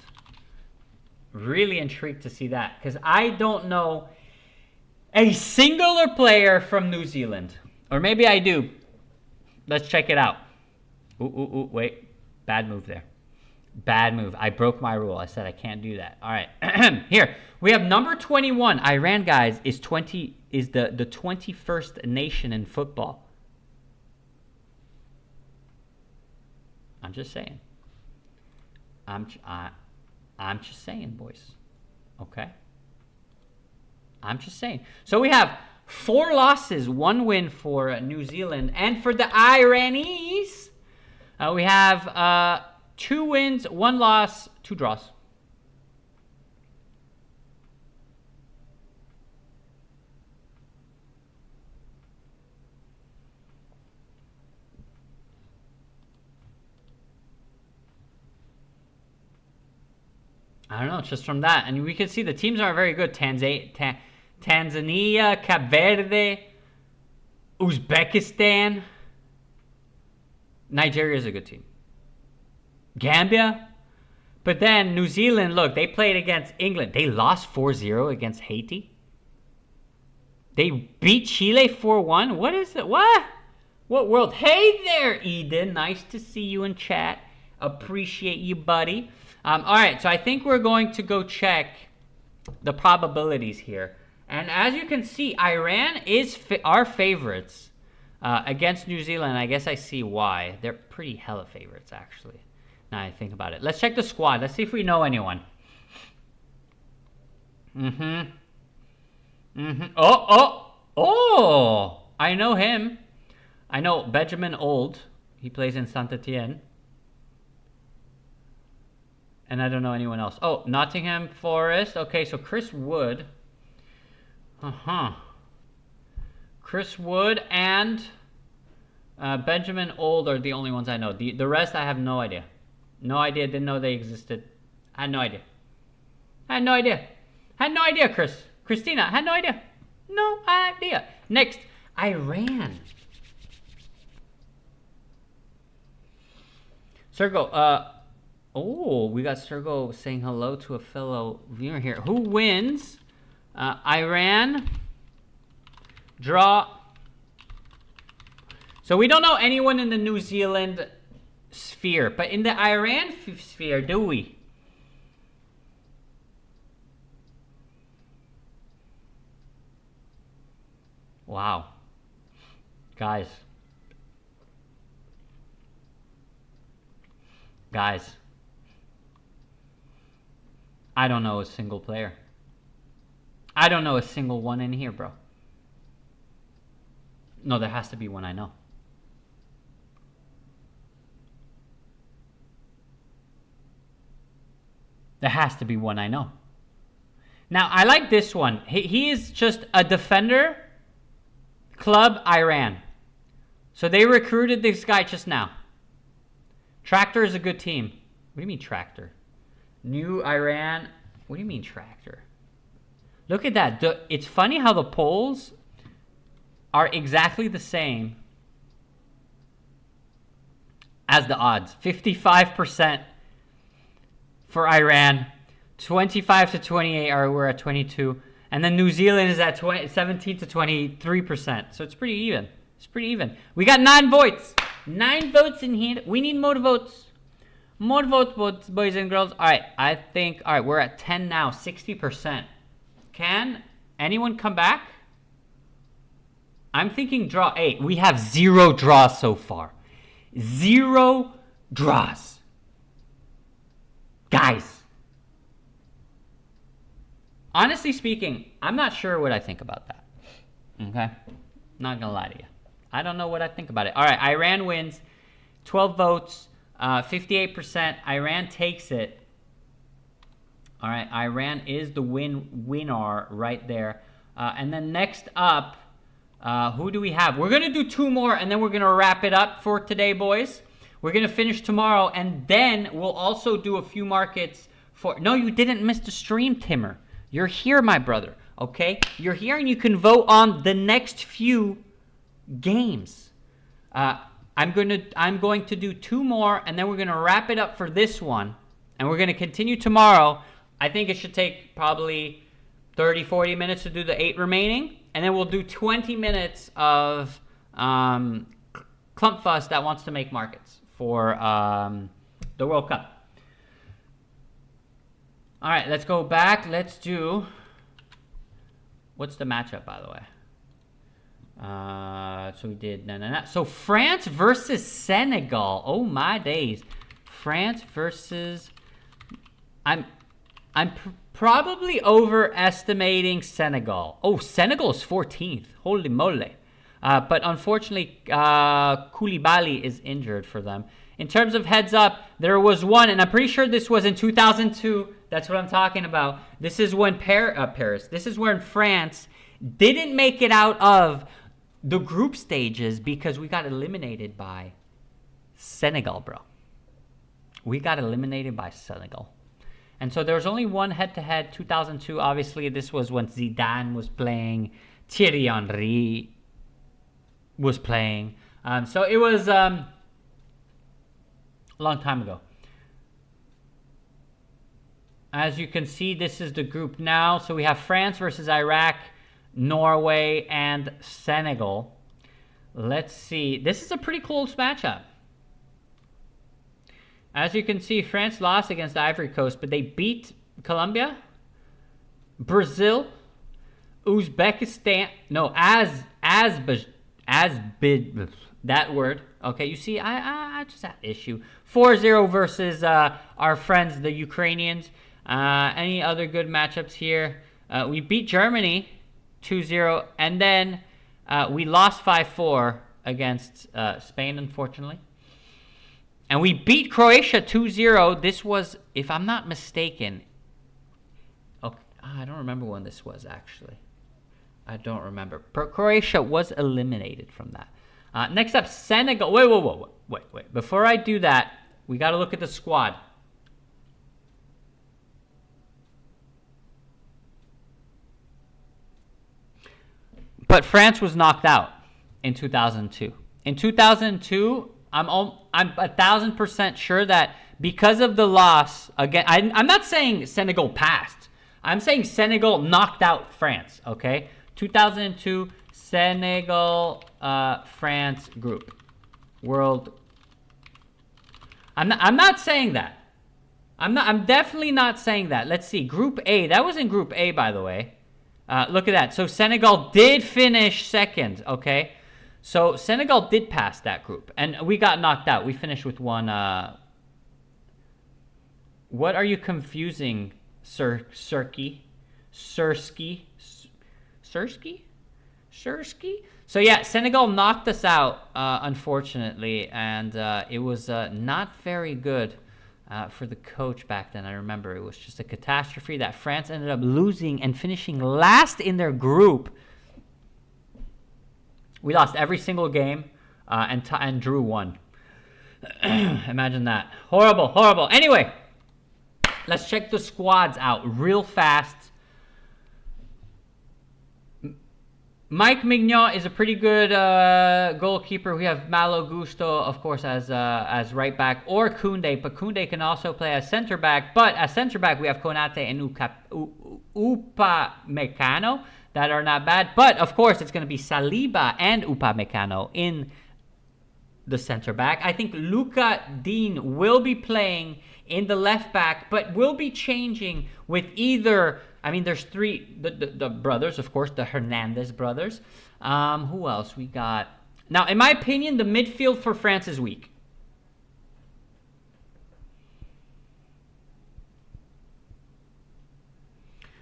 Really intrigued to see that, because I don't know a singular player from New Zealand. Or maybe I do. Let's check it out. Ooh, wait. Bad move there. Bad move. I broke my rule. I said I can't do that. All right. Here, we have number 21. Iran, guys, is the 21st nation in football. I'm just saying. I'm just saying, boys. Okay? I'm just saying. So we have 4 losses, 1 win for New Zealand. And for the Iranis, we have 2 wins, 1 loss, 2 draws. I don't know, just from that. And we can see the teams are very good. Tanzania, Cape Verde, Uzbekistan. Nigeria is a good team. Gambia. But then New Zealand, look, they played against England. They lost 4-0 against Haiti. They beat Chile 4-1. What is it? What world? Hey there, Eden. Nice to see you in chat. Appreciate you, buddy. All right, so I think we're going to go check the probabilities here. And as you can see, Iran is our favorites against New Zealand. I guess I see why. They're pretty hella favorites, actually, now I think about it. Let's check the squad. Let's see if we know anyone. Oh! I know him. I know Benjamin Old. He plays in Saint-Etienne. And I don't know anyone else. Oh, Nottingham Forest. Okay, so Chris Wood. Chris Wood and Benjamin Old are the only ones I know. The rest I have no idea. No idea. Didn't know they existed. I had no idea. I had no idea. Had no idea, Chris. Christina, had no idea. No idea. Next, Iran. Sergo, oh, we got Sergo saying hello to a fellow viewer here. Who wins? Iran. Draw. So we don't know anyone in the New Zealand sphere, but in the Iran sphere, do we? Wow. Guys. I don't know a single player. I don't know a single one in here, bro. No, there has to be one I know. There has to be one I know. Now, I like this one. He is just a defender. Club Iran. So they recruited this guy just now. Tractor is a good team. What do you mean Tractor? New Iran. What do you mean Tractor? Look at that. It's funny how the polls are exactly the same as the odds. 55% for Iran. 25 to 28 we're at 22. And then New Zealand is at 17 to 23%. So it's pretty even. It's pretty even. We got 9 votes. 9 votes in here. We need more votes. More votes, boys and girls. All right, I think, all right, we're at 10 now, 60%. Can anyone come back? I'm thinking draw 8. We have 0 draws so far. 0 draws. Guys. Honestly speaking, I'm not sure what I think about that. Okay? Not gonna lie to you. I don't know what I think about it. All right, Iran wins. 12 votes. 58%. Iran takes it. All right, Iran is the winner right there. And then next up, who do we have? We're gonna do 2 more, and then we're gonna wrap it up for today, boys. We're gonna finish tomorrow, and then we'll also do a few markets for... No, you didn't miss the stream, Timmer. You're here, my brother, okay? You're here, and you can vote on the next few games. I'm going to do 2 more, and then we're going to wrap it up for this one, and we're going to continue tomorrow. I think it should take probably 30, 40 minutes to do the 8 remaining, and then we'll do 20 minutes of Clumpfuss that wants to make markets for the World Cup. All right, let's go back. Let's do... What's the matchup, by the way? So we did... So France versus Senegal. Oh, my days. France versus... I'm probably overestimating Senegal. Oh, Senegal is 14th. Holy moly. But unfortunately, Koulibaly is injured for them. In terms of heads up, there was one, and I'm pretty sure this was in 2002. That's what I'm talking about. This is when Paris. This is when France didn't make it out of the group stages because we got eliminated by Senegal, bro. We got eliminated by Senegal. And so there was only one head-to-head, 2002. Obviously, this was when Zidane was playing, Thierry Henry was playing. So it was a long time ago. As you can see, this is the group now. So we have France versus Iraq, Norway, and Senegal. Let's see. This is a pretty close matchup. As you can see, France lost against Ivory Coast, but they beat Colombia, Brazil, Uzbekistan. No, that word. Okay, you see, I just had issue. 4-0 versus our friends, the Ukrainians. Any other good matchups here? We beat Germany 2-0, and then we lost 5-4 against Spain, unfortunately. And we beat Croatia 2-0. This was, if I'm not mistaken, okay, I don't remember when this was, actually. I don't remember. Croatia was eliminated from that. Next up, Senegal. Wait. Before I do that, we got to look at the squad. But France was knocked out in 2002. In 2002, I'm 1,000% sure that because of the loss, again, I'm not saying Senegal passed. I'm saying Senegal knocked out France, okay? 2002, Senegal, France group. World. I'm not saying that. I'm definitely not saying that. Let's see. Group A. That was in Group A, by the way. Look at that. So Senegal did finish second, okay? So Senegal did pass that group. And we got knocked out. We finished with one. What are you confusing, Sursky? So yeah, Senegal knocked us out, unfortunately. And it was not very good. For the coach back then. I remember it was just a catastrophe that France ended up losing and finishing last in their group. We lost every single game and drew one. Imagine that. Horrible, horrible. Anyway, let's check the squads out real fast. Mike Mignon is a pretty good goalkeeper. We have Malo Gusto, of course, as right back, or Koundé. But Koundé can also play as center back. But as center back, we have Konate and Upamecano that are not bad. But, of course, it's going to be Saliba and Upamecano in the center back. I think Luca Dean will be playing in the left back, but will be changing with either... I mean, there's three, the brothers, of course, the Hernandez brothers. Who else we got? Now, in my opinion, the midfield for France is weak.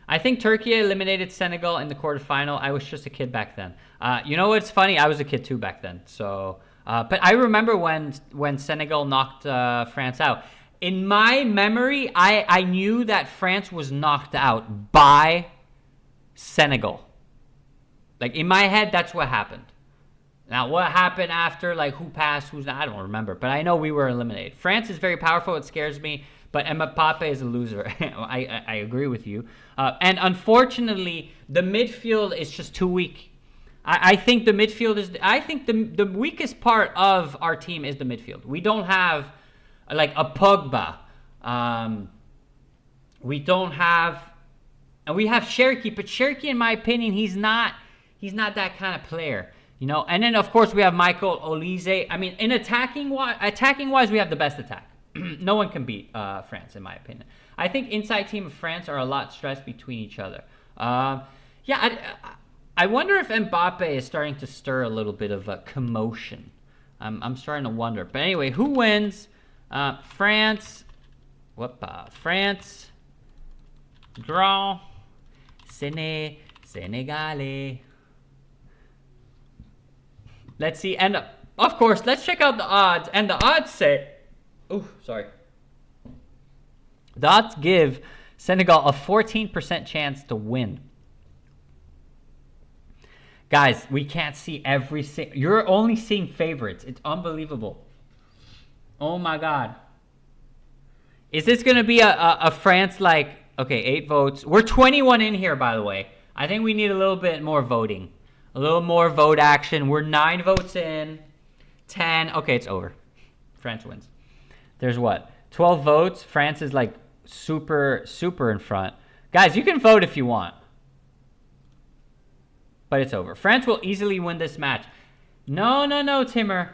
I think Turkey eliminated Senegal in the quarterfinal. I was just a kid back then. You know what's funny? I was a kid too back then. So, but I remember when Senegal knocked France out. In my memory, I knew that France was knocked out by Senegal. Like, in my head, that's what happened. Now, what happened after, like, who passed, who's not, I don't remember. But I know we were eliminated. France is very powerful. It scares me. But Mbappe is a loser. I agree with you. And unfortunately, the midfield is just too weak. I think the midfield is... I think the weakest part of our team is the midfield. We don't have... like a Pogba. We don't have... And we have Cherki, but Cherki, in my opinion, he's not that kind of player. You know? And then, of course, we have Michael Olise. I mean, in attacking-wise, we have the best attack. No one can beat France, in my opinion. I think inside team of France are a lot stressed between each other. I wonder if Mbappe is starting to stir a little bit of a commotion. I'm starting to wonder. But anyway, who wins... France, France, draw, Senegale. Let's see, and of course, let's check out the odds. And the odds say, the odds give Senegal a 14% chance to win. Guys, we can't see every single. You're only seeing favorites. It's unbelievable. Oh my God. Is this going to be a France like, okay, 8 votes. We're 21 in here, by the way. I think we need a little bit more voting. A little more vote action. We're 9 votes in. 10. Okay, it's over. France wins. There's what? 12 votes. France is like super, super in front. Guys, you can vote if you want. But it's over. France will easily win this match. No, Timur.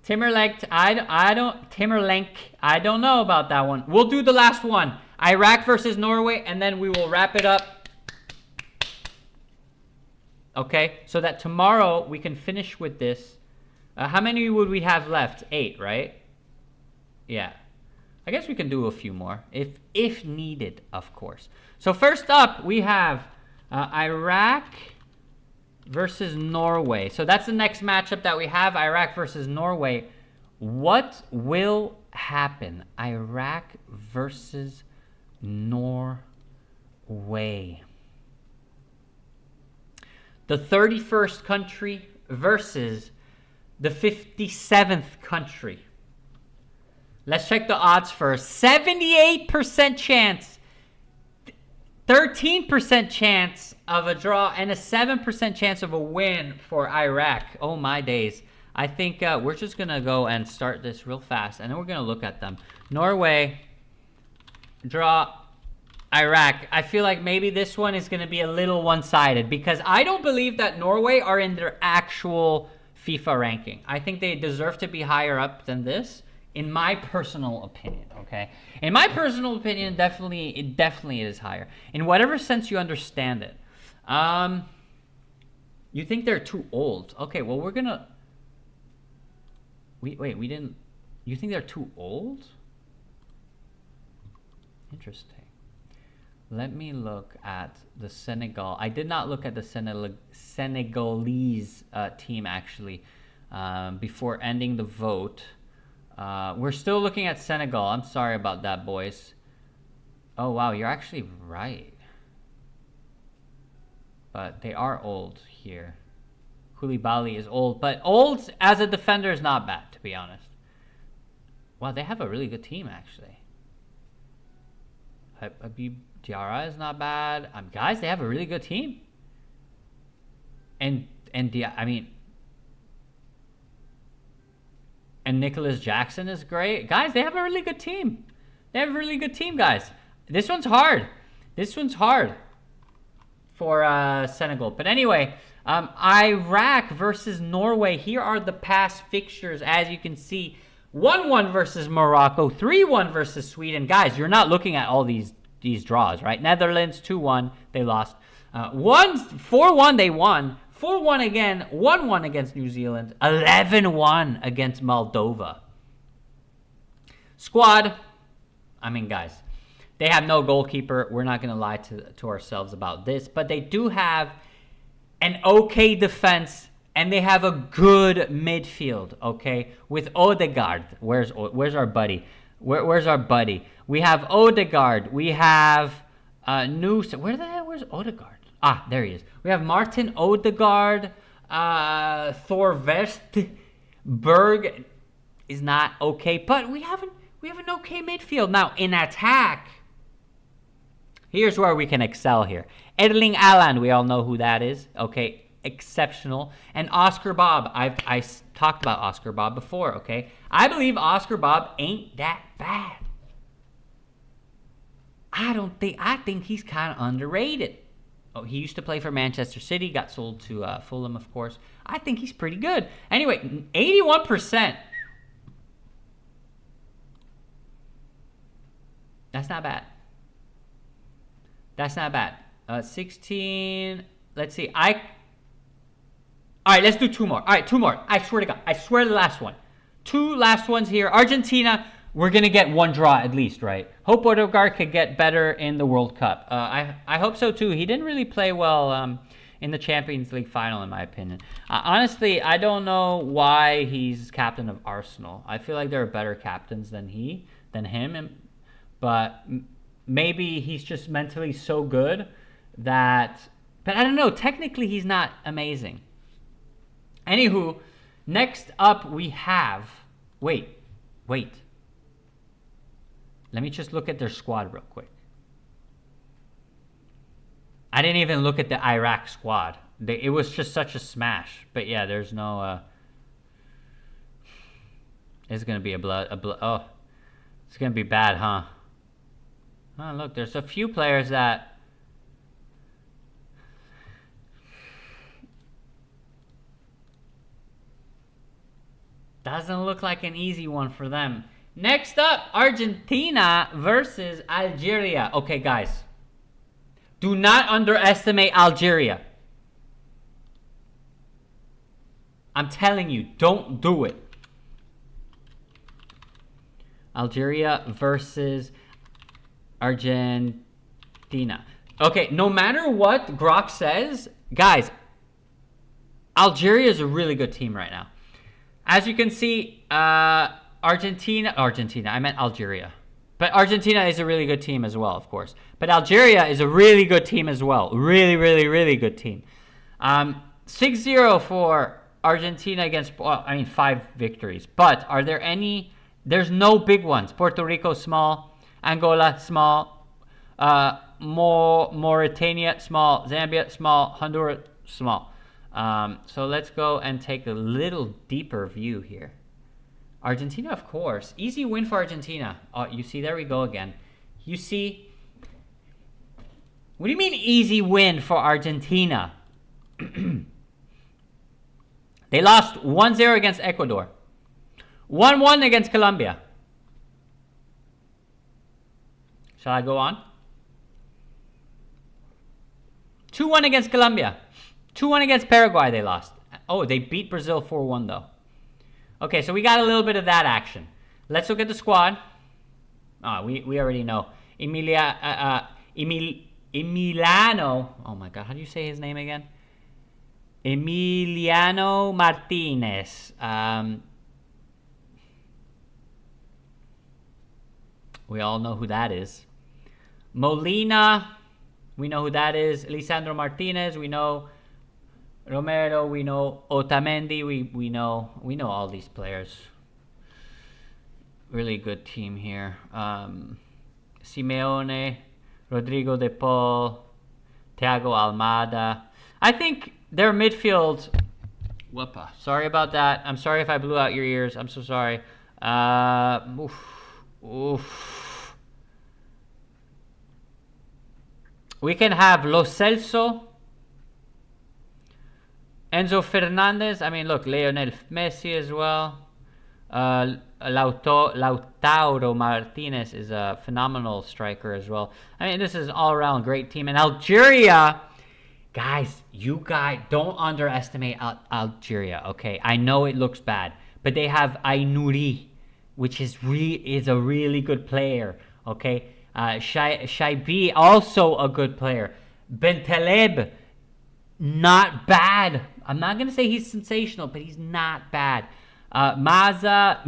Timberlake, I don't know about that one. We'll do the last one. Iraq versus Norway, and then we will wrap it up. Okay, so that tomorrow we can finish with this. How many would we have left? 8, right? Yeah. I guess we can do a few more, if needed, of course. So first up, we have Iraq versus Norway. So that's the next matchup that we have, Iraq versus Norway. What will happen? Iraq versus Norway. The 31st country versus the 57th country. Let's check the odds first. 78% chance. 13% chance of a draw and a 7% chance of a win for Iraq. Oh my days. I think we're just going to go and start this real fast, and then we're going to look at them. Norway, draw, Iraq. I feel like maybe this one is going to be a little one-sided because I don't believe that Norway are in their actual FIFA ranking. I think they deserve to be higher up than this, in my personal opinion, okay? In my personal opinion, it definitely is higher. In whatever sense you understand it. You think they're too old. Okay, well, we're going to... we didn't... You think they're too old? Interesting. Let me look at the Senegal. I did not look at the Senegalese team, actually, before ending the vote. We're still looking at Senegal. I'm sorry about that, boys. Oh, wow, you're actually right. But they are old here. Koulibaly is old, but old as a defender is not bad, to be honest. Wow, they have a really good team, actually. Habib Diarra is not bad. Guys, they have a really good team. And Nicholas Jackson is great. Guys, they have a really good team. They have a really good team, guys. This one's hard. This one's hard for Senegal. But anyway, Iraq versus Norway. Here are the past fixtures, as you can see. 1-1 versus Morocco, 3-1 versus Sweden. Guys, you're not looking at all these draws, right? Netherlands, 2-1, they lost. 4-1, they won. 4-1 again, 1-1 against New Zealand, 11-1 against Moldova. Squad, guys, they have no goalkeeper. We're not going to lie to ourselves about this, but they do have an okay defense. And they have a good midfield, okay? With Odegaard. Where's our buddy? Where's our buddy? We have Odegaard. We have where's Odegaard? Ah, there he is. We have Martin Odegaard. Thorvestberg is not okay, but we have an okay midfield. Now, in attack, here's where we can excel here. Erling Haaland, we all know who that is, okay? Exceptional. And Oscar Bob, I talked about Oscar Bob before, okay? I believe Oscar Bob ain't that bad. I think he's kind of underrated. Oh, he used to play for Manchester City, got sold to Fulham, of course. I think he's pretty good. Anyway, 81%. That's not bad. That's not bad. 16, let's see. All right, let's do two more. All right, two more. I swear to God. I swear the last one. Two last ones here. Argentina, we're going to get one draw at least, right? Hope Odegaard could get better in the World Cup. I hope so, too. He didn't really play well in the Champions League final, in my opinion. Honestly, I don't know why he's captain of Arsenal. I feel like there are better captains than him. But maybe he's just mentally so good that... But I don't know. Technically, he's not amazing. Anywho, next up we have... Wait. Let me just look at their squad real quick. I didn't even look at the Iraq squad. It was just such a smash. But yeah, there's no... It's going to be oh, it's going to be bad, huh? Oh, look, there's a few players that... Doesn't look like an easy one for them. Next up, Argentina versus Algeria. Okay, guys. Do not underestimate Algeria. I'm telling you, don't do it. Algeria versus Argentina. Okay, no matter what Grok says, guys, Algeria is a really good team right now. As you can see, Argentina, I meant Algeria. But Argentina is a really good team as well, of course. But Algeria is a really good team as well. Really, really, really good team. 6-0 for Argentina against, 5 victories. But are there any, there's no big ones. Puerto Rico, small. Angola, small. Mauritania, small. Zambia, small. Honduras, small. So let's go and take a little deeper view here. Argentina, of course. Easy win for Argentina. Oh, you see, there we go again. You see, what do you mean easy win for Argentina? They lost 1-0 against Ecuador. 1-1 against Colombia. Shall I go on? 2-1 against Colombia. 2-1 against Paraguay they lost. Oh, they beat Brazil 4-1 though. Okay, so we got a little bit of that action. Let's look at the squad. Oh, we already know. Emiliano. Oh my God, how do you say his name again? Emiliano Martinez. We all know who that is. Molina, we know who that is. Lisandro Martinez, we know. Romero, we know. Otamendi, we know all these players. Really good team here. Simeone, Rodrigo de Paul, Thiago Almada. I think their midfield. Whoopa. Sorry about that. I'm sorry if I blew out your ears. I'm so sorry. Oof. We can have Lo Celso, Enzo Fernandez. I mean, look, Lionel Messi as well. Lautaro Martinez is a phenomenal striker as well. I mean, this is an all-around great team. And Algeria, guys, you guys don't underestimate Algeria, okay? I know it looks bad, but they have Ainouri, which is a really good player, okay? Shaibi, also a good player. Bentaleb, not bad. I'm not going to say he's sensational, but he's not bad. Maza,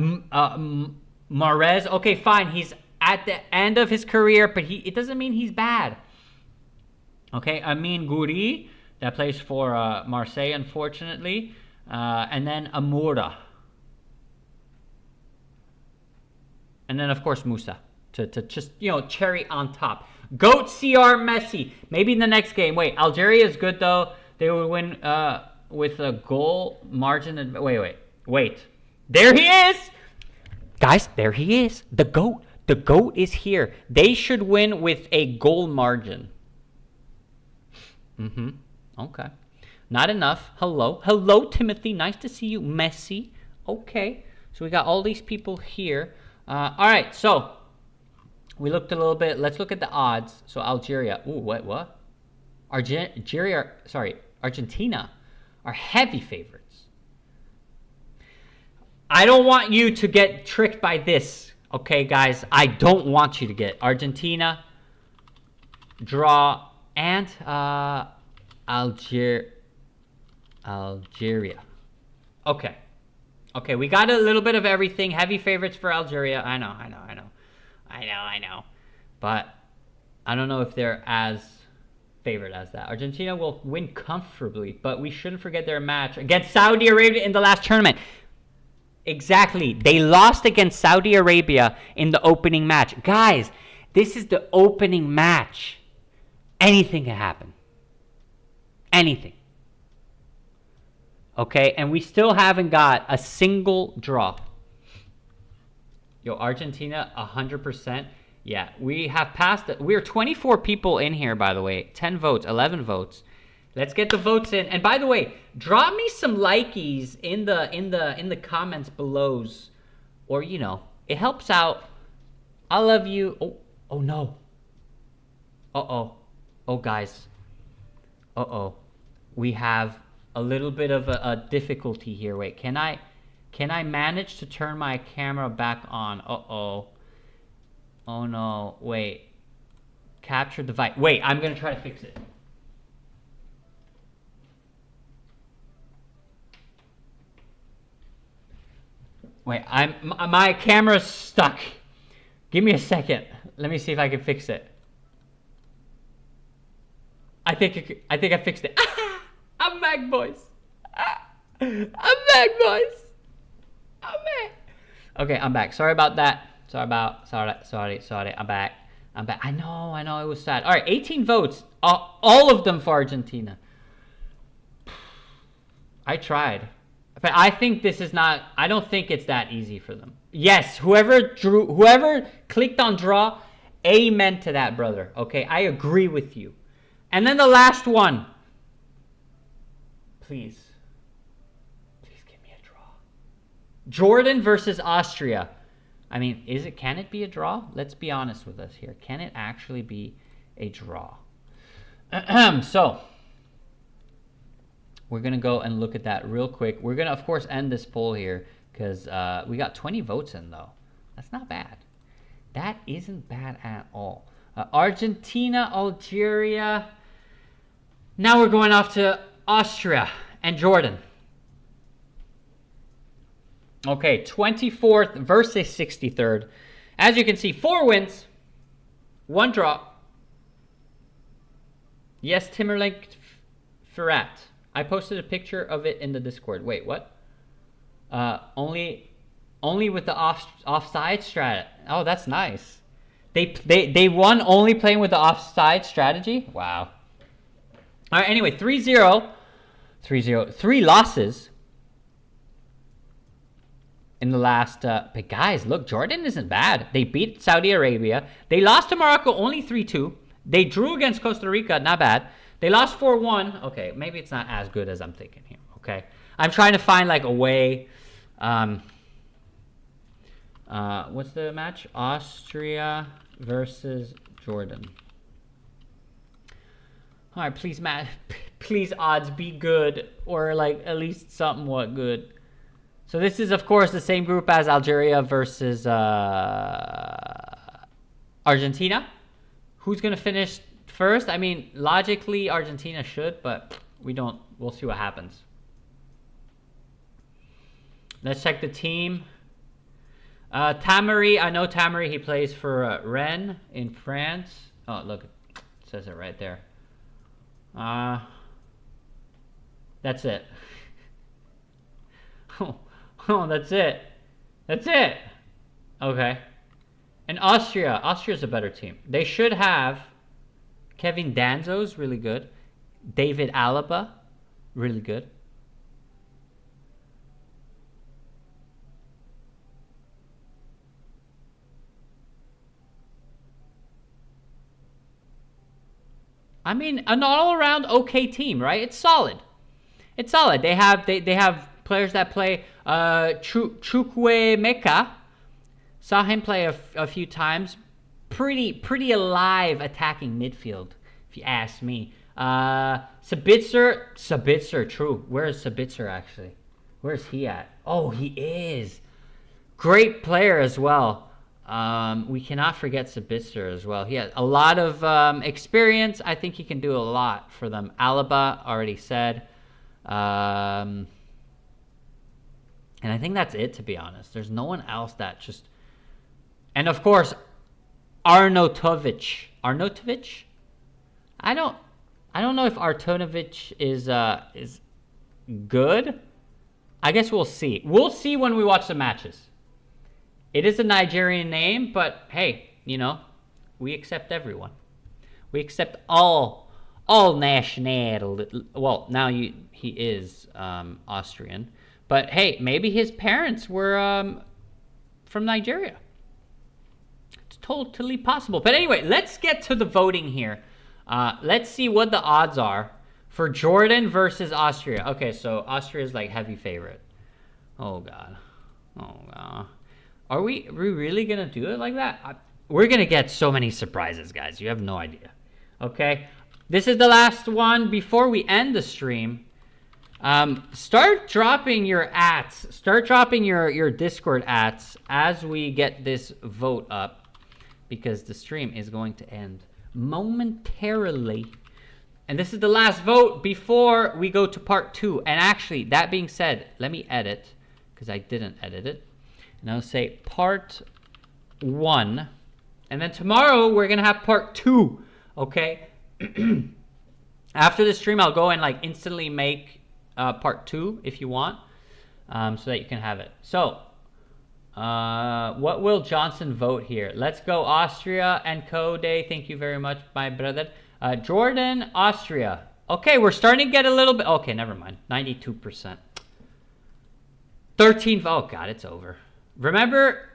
Mahrez, okay, fine. He's at the end of his career, but it doesn't mean he's bad. Okay, Amin Guri, that plays for Marseille, unfortunately. And then Amoura. And then, of course, Musa. To just, cherry on top. GOAT CR Messi. Maybe in the next game. Wait, Algeria is good, though. They would win with a goal margin. Wait. There he is! Guys, there he is. The GOAT. The GOAT is here. They should win with a goal margin. Okay. Not enough. Hello, Timothy. Nice to see you. Messi. Okay. So we got all these people here. All right, so we looked a little bit. Let's look at the odds. So Algeria. Ooh, what? Argentina are heavy favorites. I don't want you to get tricked by this, okay, guys? I don't want you to get Argentina, draw, and Algeria. Okay, we got a little bit of everything. Heavy favorites for Algeria. I know. But I don't know if they're as favored as that. Argentina will win comfortably, but we shouldn't forget their match against Saudi Arabia in the last tournament. Exactly. They lost against Saudi Arabia in the opening match. Guys, this is the opening match. Anything can happen. Anything. Okay, and we still haven't got a single draw. Yo, Argentina, 100%. Yeah, we have passed it. We're 24 people in here, by the way. 10 votes, 11 votes. Let's get the votes in. And by the way, drop me some likeys in the comments below, or it helps out. I love you. Oh no. Oh guys. We have a little bit of a difficulty here. Wait, can I manage to turn my camera back on? Oh no, wait. Capture device. Wait, I'm gonna try to fix it. Wait, my camera's stuck. Give me a second. Let me see if I can fix it. I think I fixed it. I'm back, boys. I'm back, boys. I'm back. Okay, I'm back. Sorry about that. Sorry. I'm back. I'm back. I know, it was sad. All right, 18 votes. All of them for Argentina. I tried. But I think this is not, I don't think it's that easy for them. Yes, whoever clicked on draw, amen to that, brother. Okay, I agree with you. And then the last one. Please give me a draw. Jordan versus Austria. I mean, can it be a draw? Let's be honest with us here. Can it actually be a draw? So, we're going to go and look at that real quick. We're going to, of course, end this poll here because we got 20 votes in, though. That's not bad. That isn't bad at all. Argentina, Algeria. Now we're going off to Austria and Jordan. Okay, 24th versus 63rd. As you can see, 4 wins, 1 draw. Yes, Timberlake Ferrat. I posted a picture of it in the Discord. Wait, what? Only with the offside strat. Oh, that's nice. They won only playing with the offside strategy? Wow. All right, anyway, 3-0. 3 losses in the last, but guys, look, Jordan isn't bad. They beat Saudi Arabia. They lost to Morocco only 3-2. They drew against Costa Rica, not bad. They lost 4-1. Okay, maybe it's not as good as I'm thinking here. Okay, I'm trying to find like a way. What's the match? Austria versus Jordan. All right, please, Matt. Please, odds be good or like at least somewhat good. So this is, of course, the same group as Algeria versus Argentina. Who's going to finish first? I mean, logically, Argentina should, but we don't. We'll see what happens. Let's check the team. Tamari, I know Tamari. He plays for Rennes in France. Oh, look. It says it right there. That's it. Oh, that's it. That's it. Okay. And Austria's a better team. They should have Kevin Danzo's really good. David Alaba, really good. I mean, an all-around okay team, right? It's solid. It's solid. They have players that play. ㍍xo.market. Saw him play a few times. Pretty alive attacking midfield, if you ask me. Sabitzer, true. Where is Sabitzer actually? Where is he at? Oh, he is. Great player as well. We cannot forget Sabitzer as well. He has a lot of experience. I think he can do a lot for them. Alaba, already said. And I think that's it, to be honest. There's no one else that just... And, of course, Arnautovic. Arnautovic? I don't know if Arnautovic is good. I guess we'll see. We'll see when we watch the matches. It is a Nigerian name, but hey, you know, we accept everyone. We accept all nationality. Well, now he is Austrian, but hey, maybe his parents were from Nigeria. It's totally possible. But anyway, let's get to the voting here. Let's see what the odds are for Jordan versus Austria. Okay, so Austria is like heavy favorite. Oh God. Are we really going to do it like that? We're going to get so many surprises, guys. You have no idea. Okay? This is the last one. Before we end the stream, start dropping your ats. Start dropping your Discord ats as we get this vote up, because the stream is going to end momentarily. And this is the last vote before we go to part 2. And actually, that being said, let me edit, because I didn't edit it. And I'll say part 1. And then tomorrow we're going to have part 2. Okay? After the stream, I'll go and like instantly make part 2 if you want. So that you can have it. So, What will Johnson vote here? Let's go Austria and Code. Thank you very much, my brother. Jordan, Austria. Okay, we're starting to get a little bit. Okay, never mind. 92%. 13. Oh, God, it's over. Remember,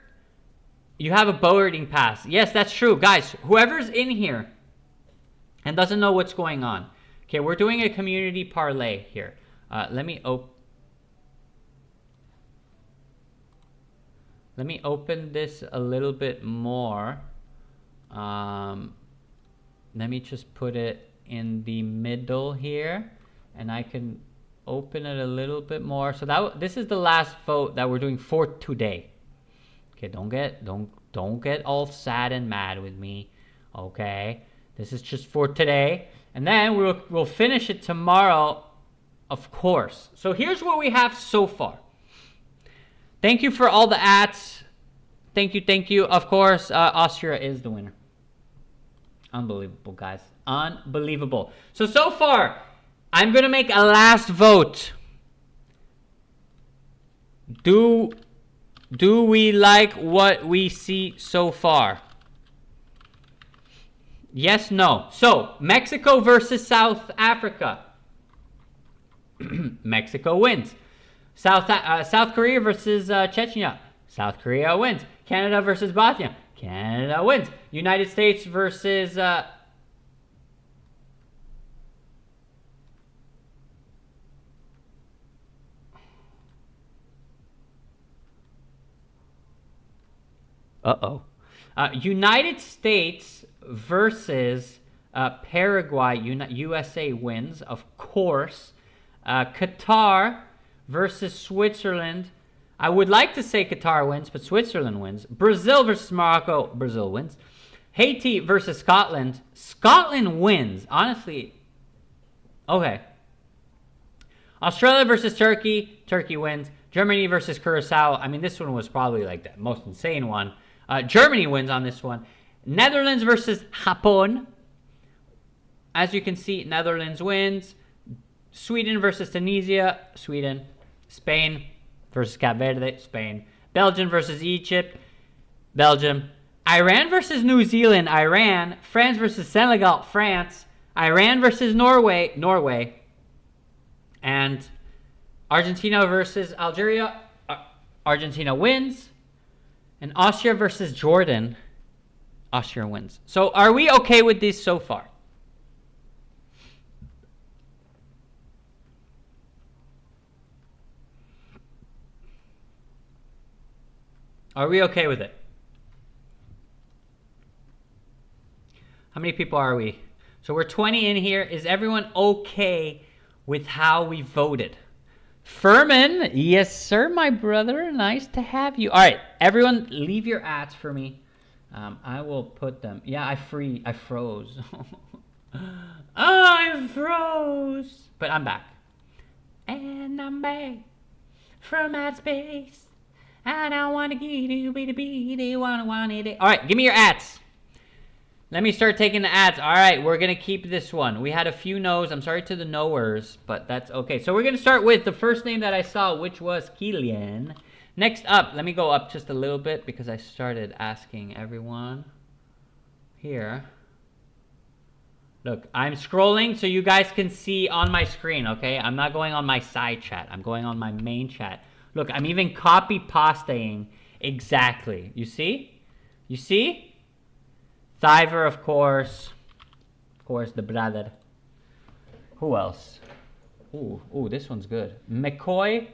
you have a boarding pass. Yes, that's true. Guys, whoever's in here and doesn't know what's going on. Okay, we're doing a community parlay here. Let me open this a little bit more. Let me just put it in the middle here, and I can open it a little bit more. So this is the last vote that we're doing for today. Okay, don't get all sad and mad with me. Okay, this is just for today, and then we'll finish it tomorrow, of course. So here's what we have so far. Thank you for all the ads. Thank you. Of course, Austria is the winner. Unbelievable, guys. Unbelievable. So far, I'm going to make a last vote. Do we like what we see so far? Yes, no. So, Mexico versus South Africa. Mexico wins. South Korea versus Chechnya. South Korea wins. Canada versus Bosnia. Canada wins. United States versus United States versus Paraguay. USA wins, of course. Qatar versus Switzerland. I would like to say Qatar wins, but Switzerland wins. Brazil versus Morocco. Brazil wins. Haiti versus Scotland. Scotland wins. Honestly. Okay. Australia versus Turkey. Turkey wins. Germany versus Curacao. I mean, this one was probably like the most insane one. Germany wins on this one. Netherlands versus Japón. As you can see, Netherlands wins. Sweden versus Tunisia. Sweden. Spain versus Cape Verde. Spain. Belgium versus Egypt. Belgium. Iran versus New Zealand. Iran. France versus Senegal. France. Iran versus Norway. Norway. And Argentina versus Algeria. Argentina wins. And Austria versus Jordan. Austria wins. So are we okay with this so far? Are we okay with it? How many people are we? So we're 20 in here. Is everyone okay with how we voted? Furman, yes sir, my brother. Nice to have you. All right, everyone, leave your ads for me. I will put them. Yeah, I froze. I froze. But I'm back. And I'm back from ad space. I don't want to get you, baby. Want it. All right, give me your ads. Let me start taking the ads. All right, we're going to keep this one. We had a few no's. I'm sorry to the knowers, but that's okay. So we're going to start with the first name that I saw, which was Killian. Next up, let me go up just a little bit because I started asking everyone here. Look, I'm scrolling so you guys can see on my screen, okay? I'm not going on my side chat. I'm going on my main chat. Look, I'm even copy-pastaing exactly. You see? You see? Thiver, of course. Of course, the brother. Who else? Ooh, this one's good. McCoy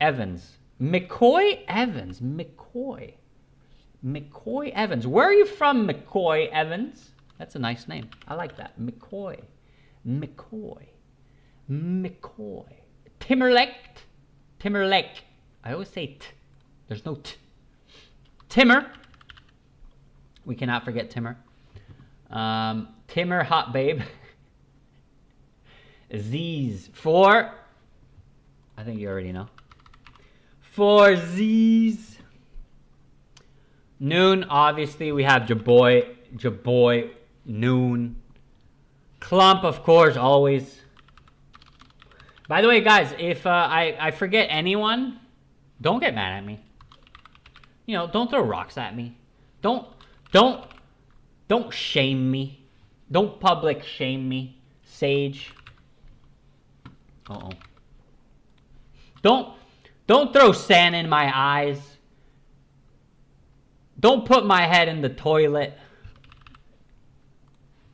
Evans. McCoy Evans. McCoy Evans. Where are you from, McCoy Evans? That's a nice name. I like that. McCoy. Timberlake. I always say t. There's no t. Timmer. We cannot forget Timmer. Timmer Hot Babe. Z's. For, I think you already know. For Z's. Noon, obviously, we have Jaboy, Noon. Clump, of course, always. By the way, guys, if I forget anyone, don't get mad at me. You know, don't throw rocks at me. Don't don't shame me. Don't public shame me. Sage. Uh-oh. Don't throw sand in my eyes. Don't put my head in the toilet.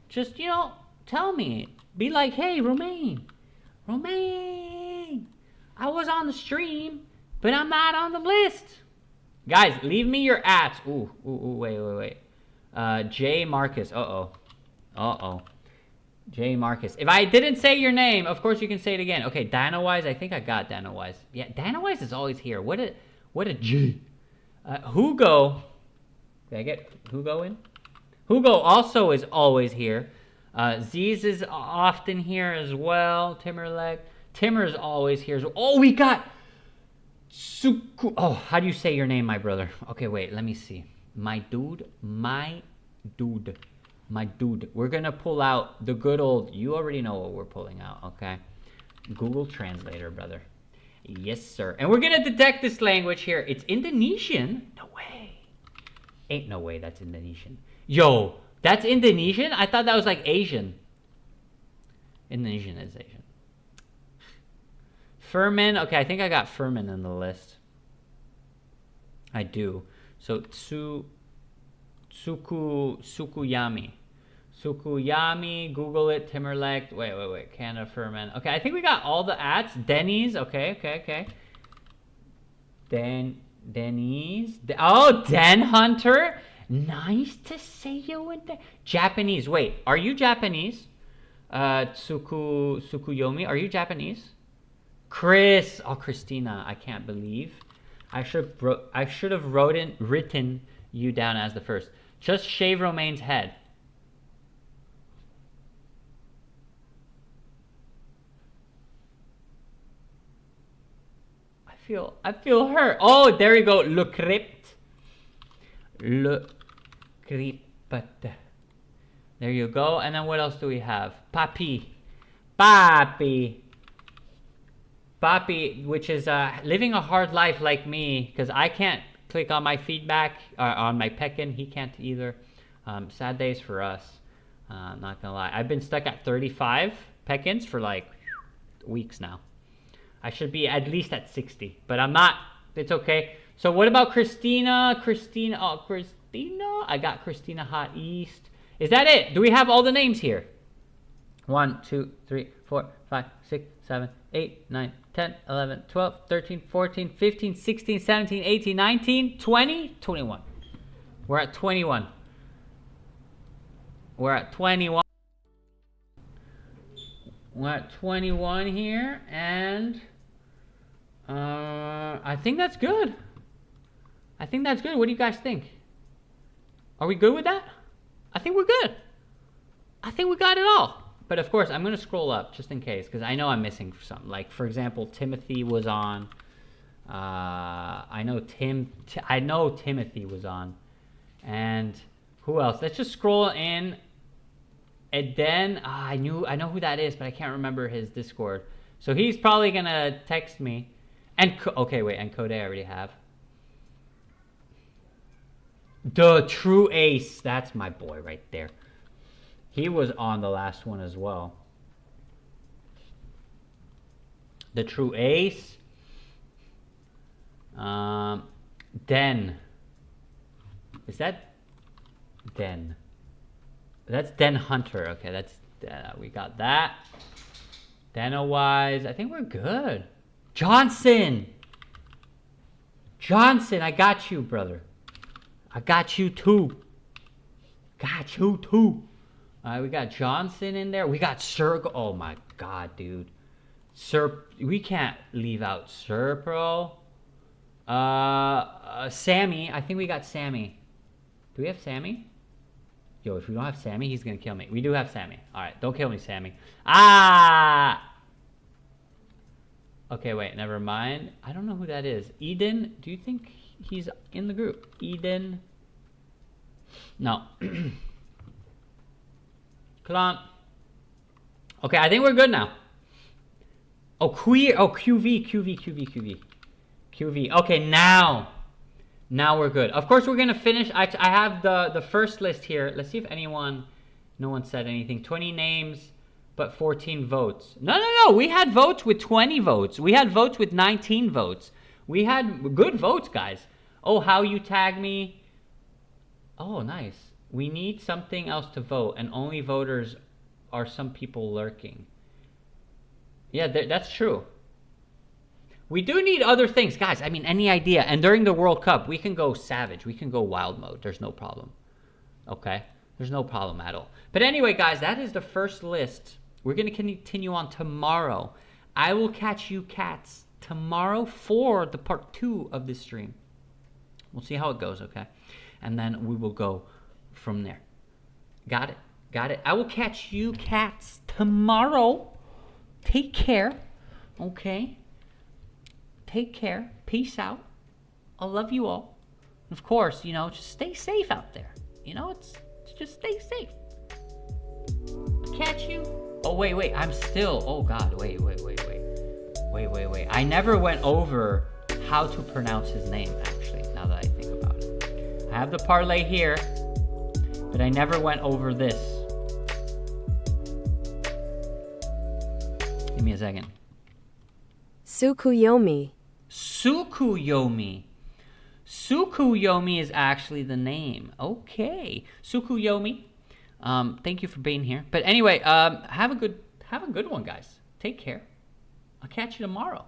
Just, you know, tell me. Be like, hey, Romaine, I was on the stream, but I'm not on the list. Guys, leave me your ats. Ooh, wait. J. Marcus. Uh-oh. J. Marcus. If I didn't say your name, of course you can say it again. Okay, Danowise. I think I got Danowise. Yeah, Danowise is always here. What a G. Hugo. Did I get Hugo in? Hugo also is always here. Ziz is often here as well. Timmer's always here. Oh, we got Suku. Oh, how do you say your name, my brother? Okay, wait, let me see. My dude. We're gonna pull out the good old, you already know what we're pulling out, okay? Google Translator, brother. Yes, sir. And we're gonna detect this language here. It's Indonesian? No way. Ain't no way that's Indonesian. Yo, that's Indonesian? I thought that was like Asian. Indonesian is Asian. Furman. Okay, I think I got Furman in the list. I do. So Sukuyami. Google it. Timberlake. Wait. Canada Furman. Okay, I think we got all the ats. Denny's. Okay. Denny's. Oh, Den Hunter. Nice to see you in there. Japanese. Wait, are you Japanese? Tsukuyomi, are you Japanese? Chris. Oh, Christina. I can't believe. I should have written you down as the first. Just shave Romaine's head. I feel hurt. Oh, there you go. Le crypt. There you go. And then what else do we have? Papi, which is living a hard life like me, because I can't click on my feedback, on my Pekin. He can't either. Sad days for us. Not gonna lie. I've been stuck at 35 Pekins for like weeks now. I should be at least at 60, but I'm not. It's okay. So what about Christina? Christina. I got Christina Hot East. Is that it? Do we have all the names here? 1, 2, 3, 4, 5, 6, 7, 8, 9, 10, 11, 12, 13, 14, 15, 16, 17, 18, 19, 20, 21. We're at 21. We're at 21 here, and I think that's good. What do you guys think? Are we good with that? I think we're good. I think we got it all. But of course, I'm going to scroll up just in case, because I know I'm missing something. Like, for example, Timothy was on. I know Timothy was on. And who else? Let's just scroll in. And then I know who that is, but I can't remember his Discord. So he's probably going to text me. And okay, wait, and Code I already have. The True Ace. That's my boy right there. He was on the last one as well. The True Ace. Den. Is that Den? That's Den Hunter. Okay, that's we got that. Denowise. I think we're good. Johnson, I got you, brother. I got you too. All right, we got Johnson in there. We got Sir. Oh my God, dude. Sir, we can't leave out Sir Pro. Sammy. I think we got Sammy. Do we have Sammy? Yo, if we don't have Sammy, he's gonna kill me. We do have Sammy. All right, don't kill me, Sammy. Okay, wait, never mind. I don't know who that is. Eden, do you think he's in the group? Eden. No. Clon. Okay, I think we're good now. Oh, queer. Oh, QV. Okay, now Now we're good. Of course, we're going to finish. I have the first list here. Let's see if no one said anything. 20 names, but 14 votes. No. We had votes with 20 votes. We had votes with 19 votes. We had good votes, guys. Oh, how you tag me. Oh, nice. We need something else to vote, and only voters are some people lurking. Yeah, that's true. We do need other things, guys. I mean, any idea? And during the World Cup, we can go savage. We can go wild mode. There's no problem. Okay? There's no problem at all. But anyway, guys, that is the first list. We're going to continue on tomorrow. I will catch you cats tomorrow for the part 2 of this stream. We'll see how it goes, okay? And then we will go from there. Got it? Got it? I will catch you cats tomorrow. Take care. Okay? Take care. Peace out. I love you all. Of course, just stay safe out there. It's just stay safe. I'll catch you. Oh, wait. I'm still. Oh, God. Wait. I never went over how to pronounce his name, actually, now that I think about it. I have the parlay here, but I never went over this. Give me a second. Tsukuyomi. Tsukuyomi is actually the name. Okay. Tsukuyomi. Thank you for being here. But anyway, have a good one, guys. Take care. I'll catch you tomorrow.